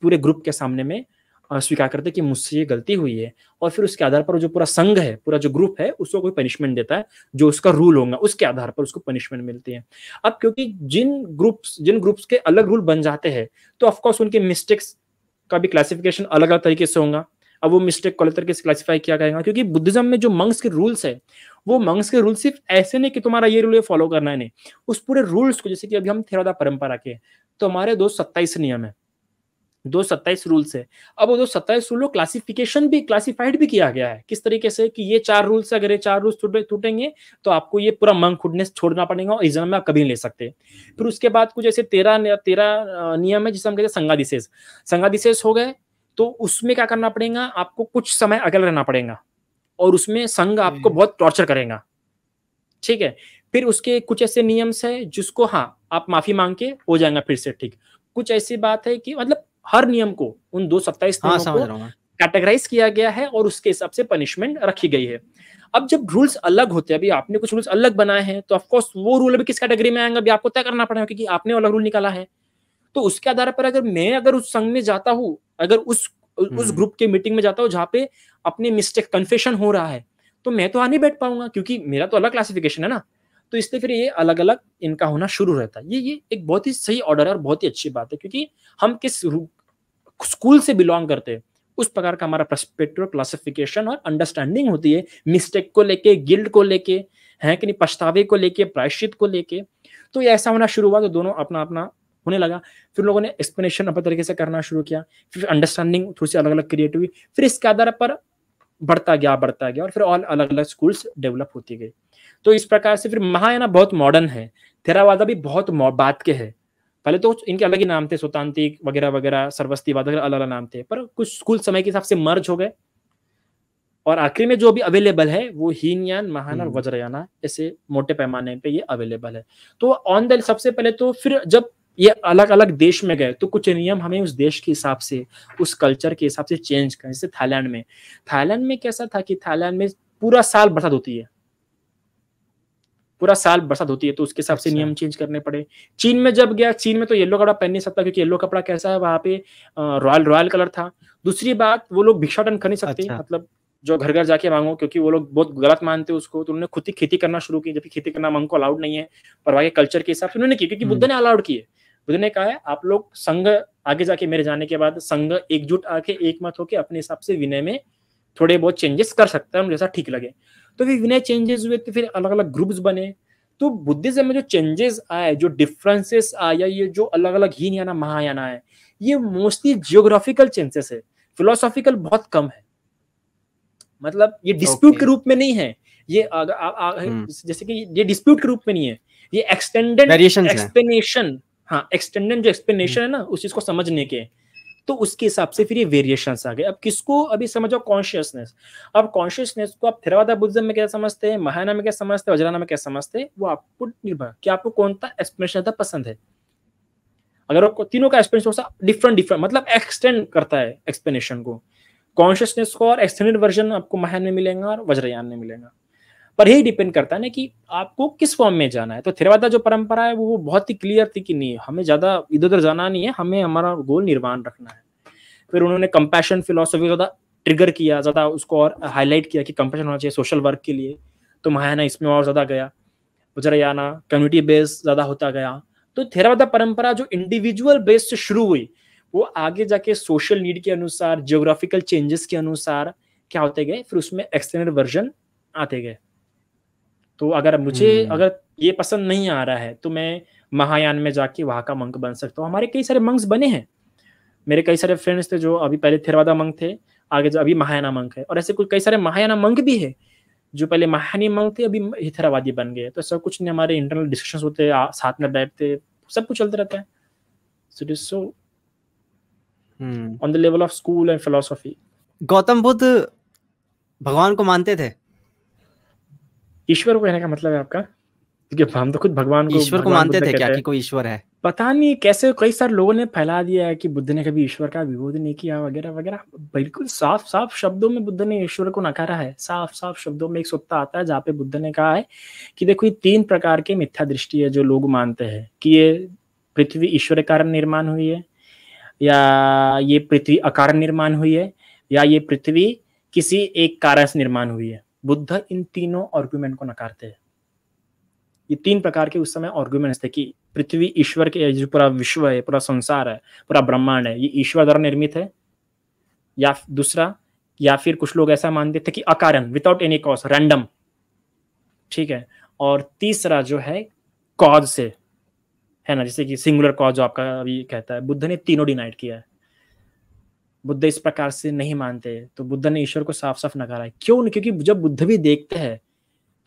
पूरे ग्रुप के सामने में स्वीकार करते हैं कि मुझसे ये गलती हुई है, और फिर उसके आधार पर जो पूरा संघ है, पूरा जो ग्रुप है, उसको कोई पनिशमेंट देता है, जो उसका रूल होगा उसके आधार पर उसको पनिशमेंट मिलती है। अब क्योंकि जिन ग्रुप्स के अलग रूल बन जाते हैं, तो ऑफकोर्स उनके मिस्टेक्स का भी क्लासिफिकेशन अलग अलग तरीके से होगा। अब वो मिस्टेक को अलग तरीके से क्लासिफाई किया जाएगा, क्योंकि बुद्धिज्म में जो मंक्स के रूल्स है, वो मंक्स के रूल्स सिर्फ ऐसे नहीं कि तुम्हारा ये रूल फॉलो करना है, नहीं, उस पूरे रूल्स को, जैसे कि अभी हम थेरवादा परंपरा के, तो हमारे 227 नियम है, 227 रूल्स है। अब वो 227 रूल क्लासिफिकेशन भी, क्लासिफाइड भी किया गया है किस तरीके से, कि ये 4 रूल्स, अगर ये 4 रूल्स टूटेंगे तो आपको ये पूरा मंकहुडनेस छोड़ना पड़ेगा और एग्जाम में आप कभी नहीं ले सकते। फिर उसके बाद कुछ ऐसे 13 नियम है, जिसे हम कहते हैं संघादिशेष। संघादिशेष हो गए तो उसमें क्या करना पड़ेगा, आपको कुछ समय अकेले रहना पड़ेगा, और उसमें संघ आपको बहुत टॉर्चर करेगा, ठीक है। फिर उसके कुछ ऐसे नियम्स है जिसको हाँ आप माफी मांग के हो जाएगा फिर से ठीक। कुछ ऐसी बात है कि मतलब हर नियम को, उन 227 हाँ, नियमों समझ को रहा हूँ मैं। कैटेगराइज किया गया है, और उसके हिसाब से पनिशमेंट रखी गई है। अब जब रूल्स अलग होते हैं, अभी आपने कुछ रूल्स अलग बनाए हैं, तो ऑफकोर्स वो रूल अभी किस कैटेगरी में आएंगे, अभी आपको तय करना पड़ेगा, क्योंकि आपने अलग रूल निकाला है। तो उसके आधार पर अगर उस संघ में जाता हूँ, अगर उस ग्रुप के मीटिंग में जाता हूँ जहाँ पे अपने मिस्टेक कन्फेशन हो रहा है, तो मैं तो आ नहीं बैठ पाऊंगा, क्योंकि मेरा तो अलग क्लासिफिकेशन है ना। तो इसलिए फिर ये अलग अलग इनका होना शुरू रहता है। ये एक बहुत ही सही ऑर्डर है और बहुत ही अच्छी बात है, क्योंकि हम किस स्कूल से बिलोंग करते हैं, उस प्रकार का हमारा पर्सपेक्टिव, क्लासिफिकेशन और अंडरस्टैंडिंग होती है, मिस्टेक को लेके, गिल्ट को लेके, है कि नहीं, पछतावे को लेके, प्रायश्चित को लेके। तो ये ऐसा होना शुरू हुआ, तो दोनों अपना अपना होने लगा। फिर लोगों ने एक्सप्लेनेशन अपने तरीके से करना शुरू किया, फिर अंडरस्टैंडिंग थोड़ी सी अलग अलग क्रिएट हुई, फिर इसके आधार पर बढ़ता गया, और फिर और अलग अलग स्कूल्स डेवलप होती गई। तो इस प्रकार से फिर महायाना बहुत मॉडर्न है, थेरावादा भी बहुत बात के है। पहले तो इनके अलग ही नाम थे, सुतांतिक वगैरह वगैरह, सरस्वतीवाद वगैरह, अलग अलग नाम थे, पर कुछ स्कूल समय के हिसाब से मर्ज हो गए, और आखिरी में जो अभी अवेलेबल है वो हीनयान, महायान और वज्रयाना, ऐसे मोटे पैमाने पे ये अवेलेबल है। तो ऑन द सबसे पहले तो फिर जब ये अलग अलग देश में गए, तो कुछ नियम हमें उस देश के हिसाब से, उस कल्चर के हिसाब से चेंज करें। जैसे थाईलैंड में कैसा था कि थाईलैंड में पूरा साल बरसात होती है, पूरा साल बरसात होती है, तो उसके हिसाब से नियम चेंज करने पड़े। चीन में जब गया, चीन में तो येलो कपड़ा पहन नहीं सकता, क्योंकि येलो कपड़ा कैसा है, वहां पे रॉयल कलर था। दूसरी बात, वो लोग भिक्षाटन कर नहीं सकते, मतलब जो घर घर जाके मांगो, क्योंकि वो लोग बहुत गलत मानते उसको। तो उन्होंने खुद ही खेती करना शुरू की, जबकि खेती करना मंक को अलाउड नहीं है, पर वहां के कल्चर के हिसाब से उन्होंने की, क्योंकि बुद्ध ने अलाउड किए। बुद्ध ने कहा है आप लोग संघ, आगे जाके मेरे जाने के बाद संघ एकजुट आके, एक मत होके अपने हिसाब से विनय में थोड़े बहुत चेंजेस कर सकते हैं, जैसा ठीक लगे। तो फिर विनय चेंजेस हुए, तो फिर अलग अलग ग्रुप्स बने। तो बुद्धिज्म में जो चेंजेस आए, जो डिफरेंसेस आया, ये जो अलग अलग हीनयाना महायाना है, ये मोस्टली जियोग्राफिकल चेंजेस है, फिलोसॉफिकल बहुत कम है। मतलब ये डिस्प्यूट के रूप में नहीं है, ये जैसे कि ये डिस्प्यूट के रूप में नहीं है, ये एक्सटेंडेड एक्सप्लेनेशन, हाँ एक्सटेंडेड जो एक्सप्लेनेशन है ना उस चीज को समझने के, तो उसके हिसाब से फिर ये वेरिएशंस आ गए। अब किसको अभी समझो कॉन्शियसनेस, अब कॉन्शियसनेस को आप थेरवादा बुद्धिज्म में क्या समझते हैं, महायाना में क्या समझते हैं, वज्रयाना में क्या समझते हैं, वो आपको निर्भर कि आपको कौन सा एक्सप्लेनेशन ज्यादा पसंद है। अगर आपको तीनों का एक्सप्लेनेशन डिफरेंट मतलब एक्सटेंड करता है एक्सप्लेनेशन को, कॉन्शियसनेस को और एक्सटेंडेड वर्जन आपको महायान में मिलेगा और वज्रयान में मिलेगा। पर यही डिपेंड करता है ना कि आपको किस फॉर्म में जाना है। तो थेरवादा जो परंपरा है वो बहुत ही क्लियर थी कि नहीं, हमें ज्यादा इधर उधर जाना नहीं है, हमें हमारा गोल निर्वाण रखना है। फिर उन्होंने कंपैशन फिलोसफी ज्यादा ट्रिगर किया, ज्यादा उसको और हाईलाइट किया कि कंपैशन होना चाहिए सोशल वर्क के लिए, तो महायाना इसमें और ज्यादा गया, वज्रयाना कम्युनिटी बेस्ड ज्यादा होता गया। तो थेरवादा परंपरा जो इंडिविजुअल बेस से शुरू हुई वो आगे जाके सोशल नीड के अनुसार, जियोग्राफिकल चेंजेस के अनुसार क्या होते गए, फिर उसमें एक्सटेंडेड वर्जन आते गए। तो अगर मुझे अगर ये पसंद नहीं आ रहा है तो मैं महायान में जाके वहां का मंक बन सकता हूँ। हमारे कई सारे मंक्स बने हैं, मेरे कई सारे फ्रेंड्स थे जो अभी पहले थेरवादा मंक थे, आगे जो अभी महायाना मंक है, और ऐसे कुछ कई सारे महायाना मंक भी है जो पहले महायानी मंक थे अभी थेरावादी बन गए। तो सब कुछ नहीं, हमारे इंटरनल डिस्कशंस होते हैं, साथ में बैठते, सब कुछ चलता रहता है। So it is so on the level of school and philosophy. Gautam Buddha भगवान को मानते थे? ईश्वर को कहने का मतलब है आपका? क्योंकि हम तो खुद भगवान को, ईश्वर को मानते थे क्या कि कोई ईश्वर है? पता नहीं कैसे कई सारे लोगों ने फैला दिया है कि बुद्ध ने कभी ईश्वर का विरोध नहीं किया वगैरह वगैरह। बिल्कुल साफ साफ शब्दों में बुद्ध ने ईश्वर को नकारा है। साफ साफ शब्दों में एक सूत्र आता है जहाँ पे बुद्ध ने कहा है कि देखो ये 3 प्रकार के मिथ्या दृष्टि है जो लोग मानते हैं कि ये पृथ्वी ईश्वर के कारण निर्माण हुई है, या ये पृथ्वी अकारण निर्माण हुई है, या ये पृथ्वी किसी एक कारण से निर्माण हुई है। बुद्ध इन तीनों आर्गुमेंट को नकारते हैं। ये 3 प्रकार के उस समय आर्गुमेंट्स थे कि पृथ्वी ईश्वर के, जो पूरा विश्व है, पूरा संसार है, पूरा ब्रह्मांड है, ये ईश्वर द्वारा निर्मित है, या दूसरा, या फिर कुछ लोग ऐसा मानते थे कि अकारण, विदाउट एनी कॉज, रैंडम, ठीक है, और तीसरा जो है कॉज से है ना, जैसे कि सिंगुलर कॉज जो आपका अभी कहता है। बुद्ध ने तीनों डिनाइड किया है। बुद्ध इस प्रकार से नहीं मानते, तो बुद्ध ने ईश्वर को साफ साफ नकारा है। क्यों? क्योंकि जब बुद्ध भी देखते हैं,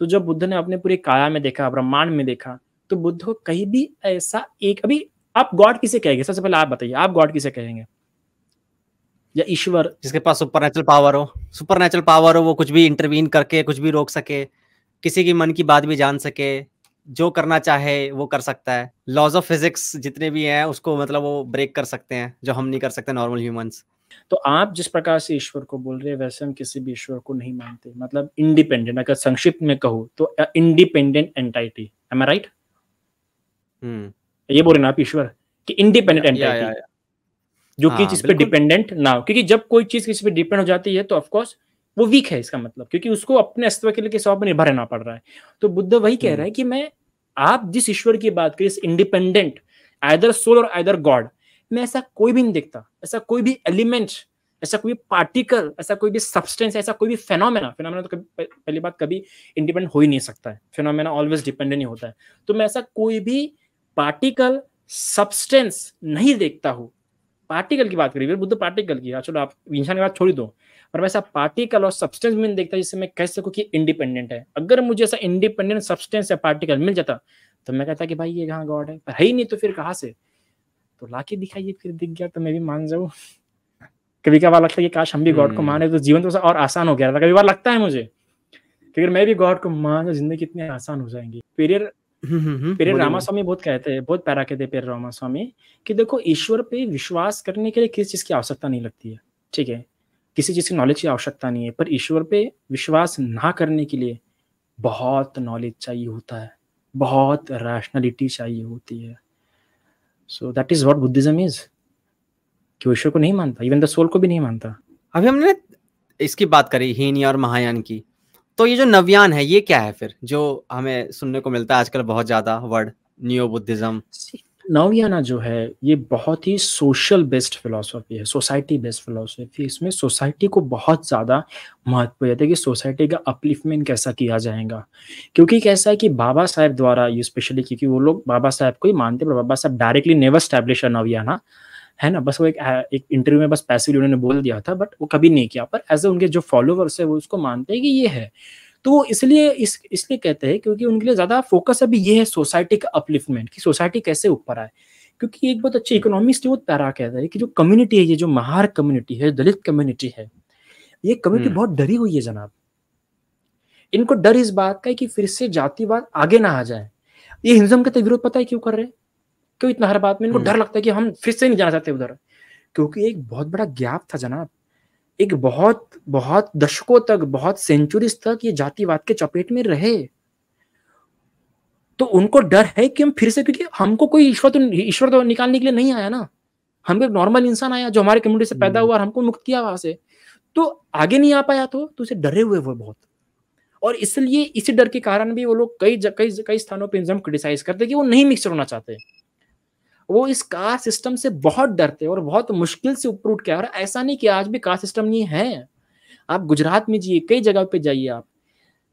तो जब बुद्ध ने अपने पूरी काया में देखा, ब्रह्मांड में देखा, तो बुद्ध को कहीं भी ऐसा एक, अभी आप गॉड किसे कहेंगे? सबसे पहले आप बताइए, आप गॉड किसे कहेंगे? या ईश्वर? जिसके पास सुपरनेचुरल पावर हो, सुपरनेचुरल पावर हो, वो कुछ भी इंटरवीन करके कुछ भी रोक सके, किसी की मन की बात भी जान सके, जो करना चाहे वो कर सकता है। लॉज ऑफ फिजिक्स जितने भी हैं उसको मतलब वो ब्रेक कर सकते हैं, जो हम नहीं कर सकते नॉर्मल ह्यूमंस। तो आप जिस प्रकार से ईश्वर को बोल रहे हैं वैसे हम किसी भी ईश्वर को नहीं मानते। मतलब इंडिपेंडेंट, अगर संक्षिप्त में कहूँ तो इंडिपेंडेंट एंटाइटी। एम आई राइट? ये बोल रहे ना आप ईश्वर कि इंडिपेंडेंट एंटाइटी, जो कि चीज पे डिपेंडेंट ना हो। क्योंकि जब कोई चीज किसी पे डिपेंड हो जाती है तो ऑफकोर्स वो वीक है, इसका मतलब, क्योंकि उसको अपने अस्तित्व के लिए किसी और पर निर्भर रहना पड़ रहा है। तो बुद्ध वही कह रहा है कि मैं, आप जिस ईश्वर की बात करें, इंडिपेंडेंट, आइदर सोल और आइदर गॉड, मैं ऐसा कोई भी नहीं देखता, ऐसा कोई भी एलिमेंट, ऐसा कोई पार्टिकल, ऐसा कोई भी सब्सटेंस, ऐसा कोई भी फेनोमेना तो कभी, पहली बात, कभी इंडिपेंडेंट हो ही नहीं सकता है। फेनोमेना ऑलवेज डिपेंडेंट ही होता है। तो मैं ऐसा कोई भी पार्टिकल, सब्सटेंस नहीं देखता हूँ। पार्टिकल की बात करिए, बुद्ध पार्टिकल की, चलो आप इंसान की बात छोड़ दो, पर वैसा पार्टिकल और सब्सटेंस में देखता जिससे मैं कह सकूं कि इंडिपेंडेंट है। अगर मुझे ऐसा इंडिपेंडेंट सब्सटेंस या पार्टिकल मिल जाता तो मैं कहता कि भाई ये कहाँ गॉड है, पर है ही नहीं, तो फिर कहाँ से? तो लाके दिखाइए, फिर दिख गया तो मैं भी मान जाऊं। कभी कभार लगता है कि काश हम भी गॉड को माने तो जीवन तो और आसान हो गया था। कभी बार लगता है मुझे कि अगर मैं भी गॉड को मान तो जिंदगी कितनी आसान हो जाएंगी। पेरियर रामास्वामी बहुत कहते हैं, बहुत पैरा कहते हैं पेरियर रामास्वामी कि देखो, ईश्वर पे विश्वास करने के लिए किसी चीज की आवश्यकता नहीं लगती है, ठीक है, किसी चीज की नॉलेज की आवश्यकता नहीं है, पर ईश्वर पे विश्वास ना करने के लिए बहुत नॉलेज चाहिए होता है, बहुत रैशनैलिटी चाहिए होती है। So that is what Buddhism is, कि ईश्वर को नहीं मानता, इवन द सोल को भी नहीं मानता। अभी हमने इसकी बात करी, हीनयान और महायान की, तो ये जो नवयान है ये क्या है फिर, जो हमें सुनने को मिलता है आजकल बहुत ज्यादा वर्ड, नियो बुद्धिज्म? नवयाना जो है ये बहुत ही सोशल बेस्ड फिलोसफी है, सोसाइटी बेस्ड फिलोसफी। इसमें सोसाइटी को बहुत ज़्यादा महत्व देते हैं कि सोसाइटी का अपलिफ्टमेंट कैसा किया जाएगा। क्योंकि कैसा है कि बाबा साहब द्वारा, ये स्पेशली क्योंकि वो लोग बाबा साहब को ही मानते, पर बाबा साहब डायरेक्टली नेवर स्टैब्लिश नवयाना, है ना, बस वो एक इंटरव्यू में बस पैसिवली उन्होंने बोल दिया था, बट वो कभी नहीं किया। पर एज ए उनके जो फॉलोवर्स है वो उसको मानते हैं कि ये है। तो इसलिए इसलिए कहते हैं क्योंकि उनके लिए ज्यादा फोकस अभी ये है सोसाइटी का अपलिफ्टमेंट, कि सोसाइटी कैसे ऊपर आए। क्योंकि एक बहुत अच्छे इकोनॉमिस्ट बहुत प्यारा कहता है कि जो कम्युनिटी है, ये जो महार कम्युनिटी है, दलित कम्युनिटी है, ये कम्युनिटी बहुत डरी हुई है जनाब। इनको डर इस बात का है कि फिर से जातिवाद आगे ना आ जाए। ये हिंदुइज्म का विरोध पता है क्यों कर रहे हैं? क्यों इतना हर बात में इनको डर लगता है कि हम फिर से नहीं जाना चाहते उधर? क्योंकि एक बहुत बड़ा गैप था जनाब। एक बहुत बहुत दशकों तक, बहुत सेंचुरीज तक ये जातिवाद के चपेट में रहे। तो उनको डर है कि हम फिर से, क्योंकि हमको कोई ईश्वर तो निकालने के लिए नहीं आया ना, हम एक नॉर्मल इंसान आया जो हमारे कम्युनिटी से पैदा हुआ और हमको मुक्त किया वहां से, तो आगे नहीं आ पाया, तो उसे डरे हुए वो बहुत। और इसलिए इसी डर के कारण भी वो लोग कई स्थानों पे इन्हें क्रिटिसाइज करते कि वो नहीं मिक्सर होना चाहते, वो इस कास्ट सिस्टम से बहुत डरते और बहुत मुश्किल से ऊपर उठ के। और ऐसा नहीं कि आज भी कास्ट सिस्टम नहीं है, आप गुजरात में जाइए, कई जगह पे जाइए आप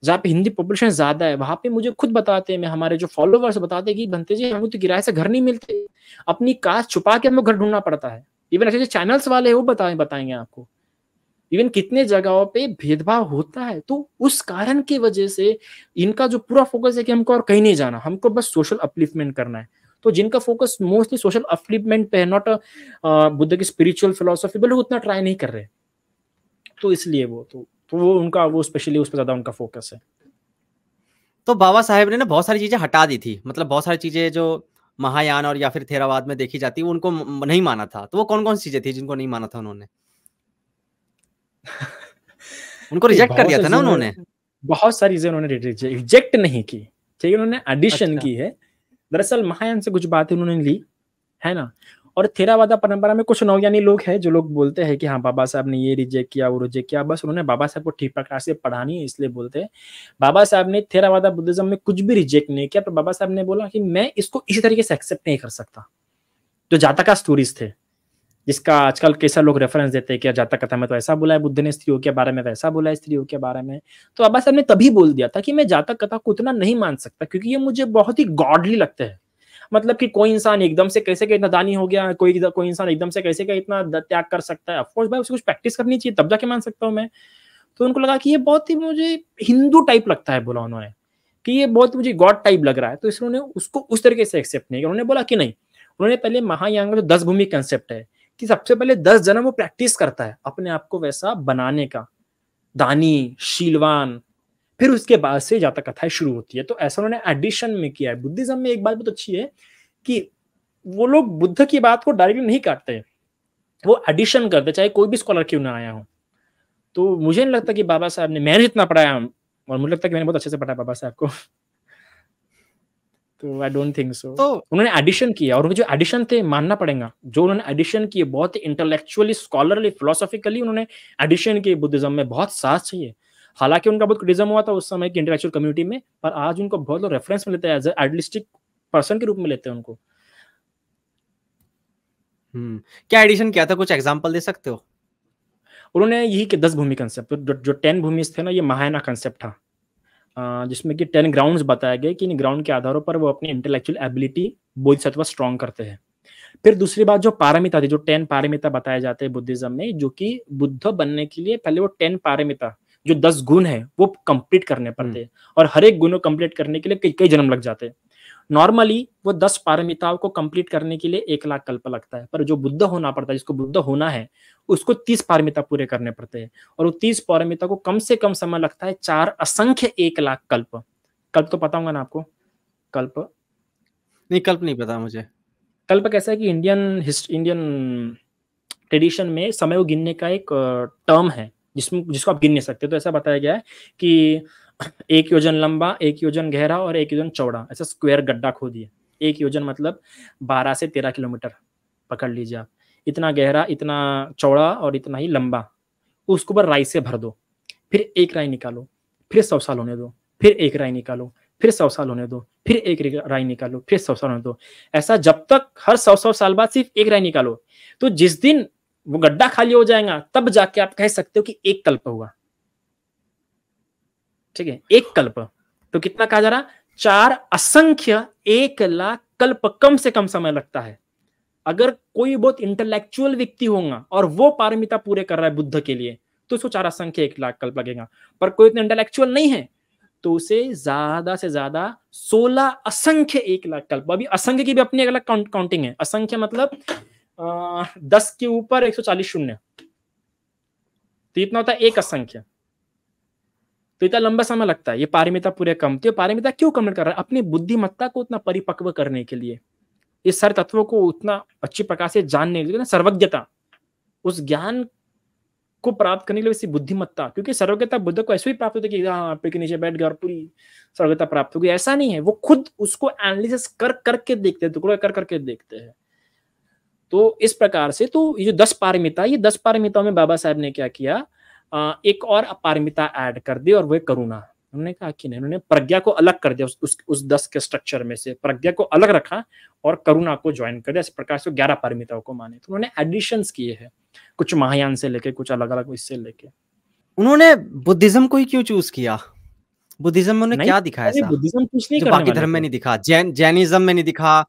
जहाँ पे हिंदी पॉपुलेशन ज्यादा है, वहां पे मुझे खुद बताते हैं, मैं हमारे जो फॉलोवर्स बताते हैं कि बनते जी हमें तो किराए से घर नहीं मिलते, अपनी कास्ट छुपा के हमें घर ढूंढना पड़ता है। इवन ऐसे जो चैनल्स वाले हैं वो बताएंगे आपको इवन कितने जगहों पे भेदभाव होता है। तो उस कारण की वजह से इनका जो पूरा फोकस है कि हमको और कहीं नहीं जाना, हमको बस सोशल अपलिफ्टमेंट करना है। तो जिनका फोकस मोस्टली सोशल अपलिफ्टमेंट पे है, नॉट बुद्ध की स्पिरिचुअल फिलोसफी, बल्कि उतना ट्राई नहीं कर रहे, तो इसलिए तो वो उनका वो स्पेशली उस पर ज्यादा उनका फोकस है। तो बाबा साहेब ने ना बहुत सारी चीजें हटा दी थी, मतलब बहुत सारी चीजें जो महायान और या फिर थेरावाद में देखी जाती, वो उनको नहीं माना था। तो वो कौन कौन सी चीजें थी जिनको नहीं माना था उन्होंने? उनको रिजेक्ट कर दिया था ना उन्होंने? बहुत सारी चीजें उन्होंने रिजेक्ट नहीं की, ठीक है, उन्होंने एडिशन अच्छा। की है। दरअसल महायान से कुछ बातें उन्होंने ली है ना, और थेरावादा परंपरा में कुछ नौज्ञानी लोग हैं जो लोग बोलते हैं कि हाँ बाबा साहब ने ये रिजेक्ट किया, वो रिजेक्ट किया, बस उन्होंने बाबा साहब को ठीक प्रकार से पढ़ा नहीं है इसलिए बोलते हैं। बाबा साहब ने थेरावादा बुद्धिज्म में कुछ भी रिजेक्ट नहीं किया, पर बाबा साहब ने बोला कि मैं इसको इसी तरीके से एक्सेप्ट नहीं कर सकता। जो जातका स्टोरीज थे, जिसका आजकल कैसा लोग रेफरेंस देते हैं कि जातक कथा में तो ऐसा बोला है बुद्ध ने स्त्रियों के बारे में, वैसा बोला है स्त्रियों के बारे में, तो बाबा साहब ने तभी बोल दिया था कि मैं जातक कथा को उतना नहीं मान सकता, क्योंकि ये मुझे बहुत ही गॉडली लगते हैं। मतलब कि कोई इंसान एकदम से कैसे इतना दानी हो गया, कोई इंसान एकदम से कैसे इतना त्याग कर सकता है, ऑफकोर्स भाई उसे कुछ प्रैक्टिस करनी चाहिए तब जाके मान सकता हूँ मैं। तो उनको लगा कि ये बहुत ही मुझे हिंदू टाइप लगता है, बोला उन्होंने कि ये बहुत मुझे गॉड टाइप लग रहा है, तो इसलिए उन्होंने उसको उस तरीके से एक्सेप्ट नहीं किया। उन्होंने बोला कि नहीं, उन्होंने पहले महायान का जो 10 भूमि कंसेप्ट है कि सबसे पहले 10 जन्म वो प्रैक्टिस करता है अपने आप को वैसा बनाने का, दानी शीलवान, फिर उसके बाद से जातक कथाएं शुरू होती है। तो ऐसा उन्होंने एडिशन में किया है। बुद्धिज्म में एक बात बहुत अच्छी है कि वो लोग बुद्ध की बात को डायरेक्टली नहीं काटते, वो एडिशन करते, चाहे कोई भी स्कॉलर क्यों ना आया हो। तो मुझे नहीं लगता कि बाबा साहब ने, मैंने जितना पढ़ाया और मुझे लगता है कि मैंने बहुत अच्छे से पढ़ाया बाबा साहब को, तो आई डोंट थिंक सो। तो उन्होंने एडिशन किया, और उनके जो एडिशन थे मानना पड़ेगा, जो उन्होंने एडिशन किए बहुत इंटेलेक्चुअली, स्कॉलरली, फिलोसॉफिकली उन्होंने एडिशन किए बुद्धिज्म में, बहुत साहस चाहिए। हालांकि उनका बहुत क्रिटिज्म हुआ था उस समय की इंटेलेक्चुअल कम्युनिटी में, पर आज उनको बहुत लोग रेफरेंस में लेते हैं, एज ए आइडियलिस्टिक पर्सन के रूप में लेते हैं उनको। क्या एडिशन किया था, कुछ एग्जांपल दे सकते हो? उन्होंने यही कि 10 भूमि कंसेप्ट, जो 10 भूमि थे ना, ये महायाना कंसेप्ट था, जिसमें कि 10 ग्राउंड्स बताए गए कि इन ग्राउंड के आधारों पर वो अपनी इंटेलेक्चुअल एबिलिटी बोधिसत्व स्ट्रॉन्ग करते हैं। फिर दूसरी बात जो पारमिता थी, जो 10 पारमिता बताए जाते हैं बुद्धिज्म में, जो कि बुद्ध बनने के लिए पहले वो 10 पारमिता, जो 10 गुण है वो कंप्लीट करने पड़ते हैं, और हर एक गुण को कंप्लीट करने के लिए कई कई जन्म लग जाते हैं। नॉर्मली वो 10 पारमिताओं को कंप्लीट करने के लिए 1 लाख कल्प लगता है, पर जो बुद्ध होना पड़ता है, जिसको बुद्ध होना है, उसको 30 पारमिता पूरे करने पड़ते हैं, और वो 30 पारमिता को कम से कम समय लगता है 4 असंख्य 1 लाख कल्प। कल्प तो पता होगा ना आपको? कल्प नहीं, कल्प नहीं पता मुझे। कल्प कैसा है कि इंडियन ट्रेडिशन में समय को गिनने का एक टर्म है जिसको आप गिन नहीं सकते। तो ऐसा बताया गया है कि 1 योजन लंबा, 1 योजन गहरा और 1 योजन चौड़ा, ऐसा स्क्वायर गड्ढा खोदिए। 1 योजन मतलब 12 से 13 किलोमीटर पकड़ लीजिए आप, इतना गहरा, इतना चौड़ा और इतना ही लंबा, उसके ऊपर राई से भर दो, फिर 1 राई निकालो, फिर 100 साल होने दो, फिर 1 राई निकालो, फिर 100 साल होने दो, फिर 1 राई निकालो, फिर 100 साल होने दो। ऐसा जब तक हर 100 साल बाद सिर्फ 1 राई निकालो, तो जिस दिन वो गड्ढा खाली हो जाएगा तब जाके आप कह सकते हो कि 1 कल्प हुआ। ठीक है, 1 कल्प तो कितना कहा जा रहा? 4 असंख्य 1 लाख कल्प कम से कम समय लगता है। अगर कोई बहुत इंटेलेक्चुअल व्यक्ति होगा और वो पारमिता पूरे कर रहा है बुद्ध के लिए, तो उसको 4 असंख्य 1 लाख कल्प लगेगा। पर कोई इतना इंटेलेक्चुअल नहीं है तो उसे ज्यादा से ज्यादा 16 असंख्य 1 लाख कल्प। अभी असंख्य की भी अपनी अलग काउंटिंग है। असंख्य मतलब 10 के ऊपर 140 शून्य, तो इतना होता है 1 असंख्य। तो इतना लंबा समय लगता है ये पारमिता पूरे कम। तो पारमिता क्यों कम कर रहा है? अपनी बुद्धिमत्ता को उतना परिपक्व करने के लिए, इस सारे तत्वों को उतना अच्छी प्रकार से जानने के लिए ना, सर्वज्ञता, उस ज्ञान को प्राप्त करने के लिए वैसी बुद्धिमत्ता, क्योंकि सर्वज्ञता बुद्ध को ऐसे ही प्राप्त होती है कि हाँ पेड़ के नीचे बैठ गया और पूरी सर्वज्ञता प्राप्त होगी, ऐसा नहीं है। वो खुद उसको एनालिसिस कर करके देखते हैं, टुकड़े कर करके देखते हैं। तो इस प्रकार से तो ये जो 10 पारमिता, ये 10 पारमिताओं में बाबा साहब ने क्या किया, एक और पारमिता ऐड कर दी, और वो करुणा। उन्होंने कहा कि नहीं, उन्होंने प्रज्ञा को अलग कर दिया, उस 10 के स्ट्रक्चर में से प्रज्ञा को अलग रखा और करुणा को ज्वाइन कर दिया। इस प्रकार से 11 पारमिताओं को माने। तो उन्होंने एडिशंस किए हैं, कुछ महायान से लेके, कुछ अलग अलग इससे लेके। उन्होंने बुद्धिज्म को ही क्यों चूज किया? बुद्धिज्म में उन्हें क्या दिखा ऐसा बुद्धिज्म कुछ नहीं जो बाकी धर्म में नहीं दिखा? जैनिज्म में नहीं दिखा,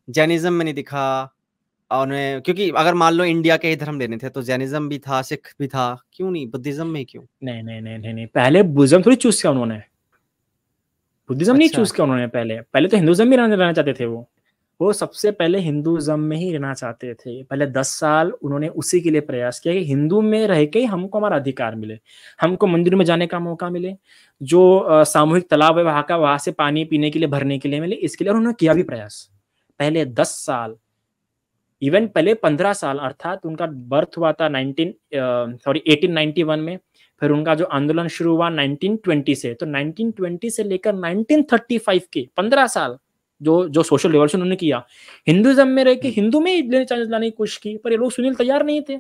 जैनिज्म में नहीं दिखा। और क्योंकि अगर मान लो इंडिया के ही धर्म लेने थे तो जैनिज्म भी था, सिख भी था, क्यों नहीं बुद्धिज्म में क्यों? नहीं नहीं नहीं नहीं नहीं, पहले बुद्धिज्म थोड़ी चूज किया उन्होंने, बुद्धिज्म नहीं चूज किया उन्होंने। पहले तो हिंदुज्म में रहना चाहते थे वो सबसे पहले हिंदुज्म में ही रहना चाहते थे। पहले 10 साल उन्होंने उसी के लिए प्रयास किया कि हिंदू में रह के हमको हमारा अधिकार मिले, हमको मंदिर में जाने का मौका मिले, जो सामूहिक तालाब है वहां से पानी पीने के लिए, भरने के लिए मिले, इसके लिए उन्होंने किया भी प्रयास। पहले 10 साल, इवन पहले 15 साल, अर्थात उनका बर्थ हुआ था 1891 में, फिर उनका जो आंदोलन शुरू हुआ 1920 से, तो 1920 से लेकर 1935 के 15 साल जो सोशल रिवॉल्यूशन उन्होंने किया, हिंदुइज्म में रह के हिंदू में ही चांस लाने की कोशिश की, पर ये लोग सुनील तैयार नहीं थे।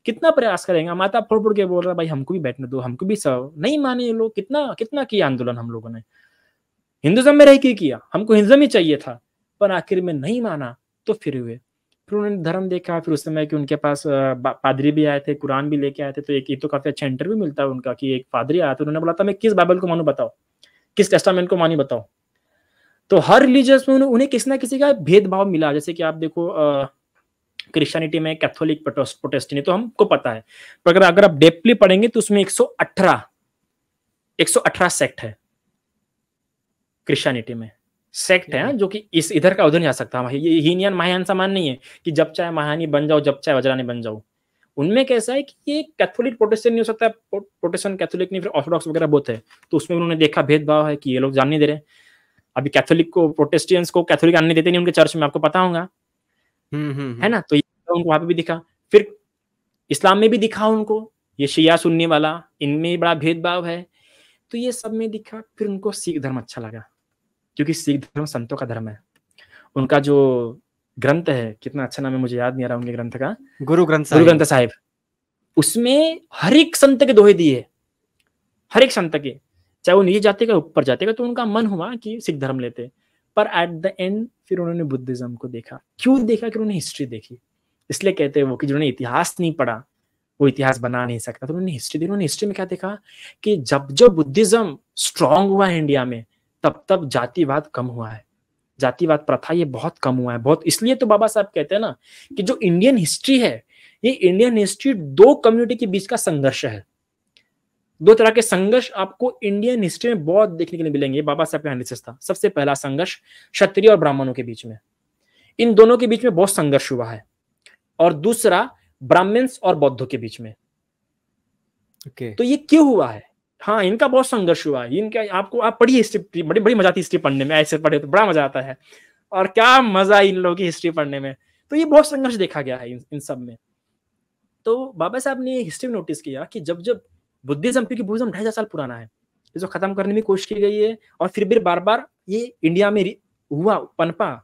कितना प्रयास करेंगे, माता फोड़ के बोल रहा भाई हमको भी बैठने दो, हमको भी सब नहीं माने ये लोग। कितना किया आंदोलन हम लोगों ने, हिंदुइज्म में रह के किया, हमको हिंदुइज्म ही चाहिए था, पर आखिर में नहीं माना तो फिर हुए। फिर उन्होंने धर्म देखा, फिर उस समय कि उनके पास पादरी भी आए थे, कुरान भी लेके आए थे। तो एक तो काफी अच्छा इंटरव्यू मिलता है उनका कि एक पादरी आया था, उन्होंने बोला था मैं किस बाइबल को मानूं बताओ, किस टेस्टामेंट को मानी बताओ। तो हर रिलीजियस में उन्हें किसी ना किसी का भेदभाव मिला। जैसे कि आप देखो क्रिश्चियनिटी में कैथोलिक, प्रोटेस्टेंट, तो हमको पता है, पर अगर आप डेप्थली पढ़ेंगे तो उसमें 118 सेक्ट है क्रिश्चियनिटी में, सेक्ट है जो कि इस इधर का उधर नहीं जा सकता। ये हीनियन महायान समान नहीं है कि जब चाहे महायानी बन जाओ, जब चाहे वज्रानी बन जाओ। उनमें कैसा है कि ये कैथोलिक प्रोटेस्टेंट नहीं हो सकता, प्रोटेस्टेंट कैथोलिक नहीं, फिर ऑर्थोडॉक्स वगैरह बहुत है। तो उसमें उन्होंने देखा भेदभाव है कि ये लोग जान नहीं दे रहे। अभी कैथोलिक को, प्रोटेस्टेंट्स को कैथोलिक आने देते नहीं उनके चर्च में, आपको पता होगा, है ना। तो उनको वहां पे भी दिखा, फिर इस्लाम में भी दिखा उनको, ये शिया सुन्नी वाला, इनमें भी बड़ा भेदभाव है। तो ये सब में दिखा। फिर उनको सिख धर्म अच्छा लगा, क्योंकि सिख धर्म संतों का धर्म है। उनका जो ग्रंथ है, कितना अच्छा नाम है मुझे याद नहीं आ रहा उनके ग्रंथ का, गुरु ग्रंथ साहिब, उसमें हर एक संत के दोहे दिए, हर एक संत के, चाहे वो नीचे जाते का ऊपर जाते का। तो उनका मन हुआ कि सिख धर्म लेते, पर एट द एंड फिर उन्होंने बुद्धिज्म को देखा। क्यों देखा? कि उन्होंने हिस्ट्री देखी। इसलिए कहते हैं वो कि जिन्होंने इतिहास नहीं पढ़ा वो इतिहास बना नहीं सकता। तो उन्होंने हिस्ट्री दी। उन्होंने हिस्ट्री में क्या देखा कि जब बुद्धिज्म स्ट्रांग हुआ है इंडिया में, तब जातिवाद कम हुआ है, जातिवाद प्रथा ये बहुत कम हुआ है, बहुत। इसलिए तो बाबा साहब कहते हैं ना कि जो इंडियन हिस्ट्री है, ये इंडियन हिस्ट्री 2 कम्युनिटी के बीच का संघर्ष है। 2 तरह के संघर्ष आपको इंडियन हिस्ट्री में बहुत देखने के लिए मिलेंगे। बाबा साहब का एनालिसिस था। सबसे पहला संघर्ष क्षत्रिय और ब्राह्मणों के बीच में, इन दोनों के बीच में बहुत संघर्ष हुआ है। और दूसरा ब्राह्मण्स और बौद्धों के बीच में। तो ये क्यों हुआ है? हाँ, इनका बहुत संघर्ष हुआ है। इनका आप पढ़िए हिस्ट्री, बड़ी मजा आती है हिस्ट्री पढ़ने में। ऐसे पढ़े तो बड़ा मजा आता है, और क्या मजा इन लोगों की हिस्ट्री पढ़ने में। तो ये बहुत संघर्ष देखा गया है इन सब में। तो बाबा साहब ने हिस्ट्री में नोटिस किया कि जब बुद्धिज्म, क्योंकि बुद्धिज्म 2500 साल पुराना है, इसको खत्म करने की कोशिश की गई है, और फिर भी बार बार ये इंडिया में हुआ, पनपा।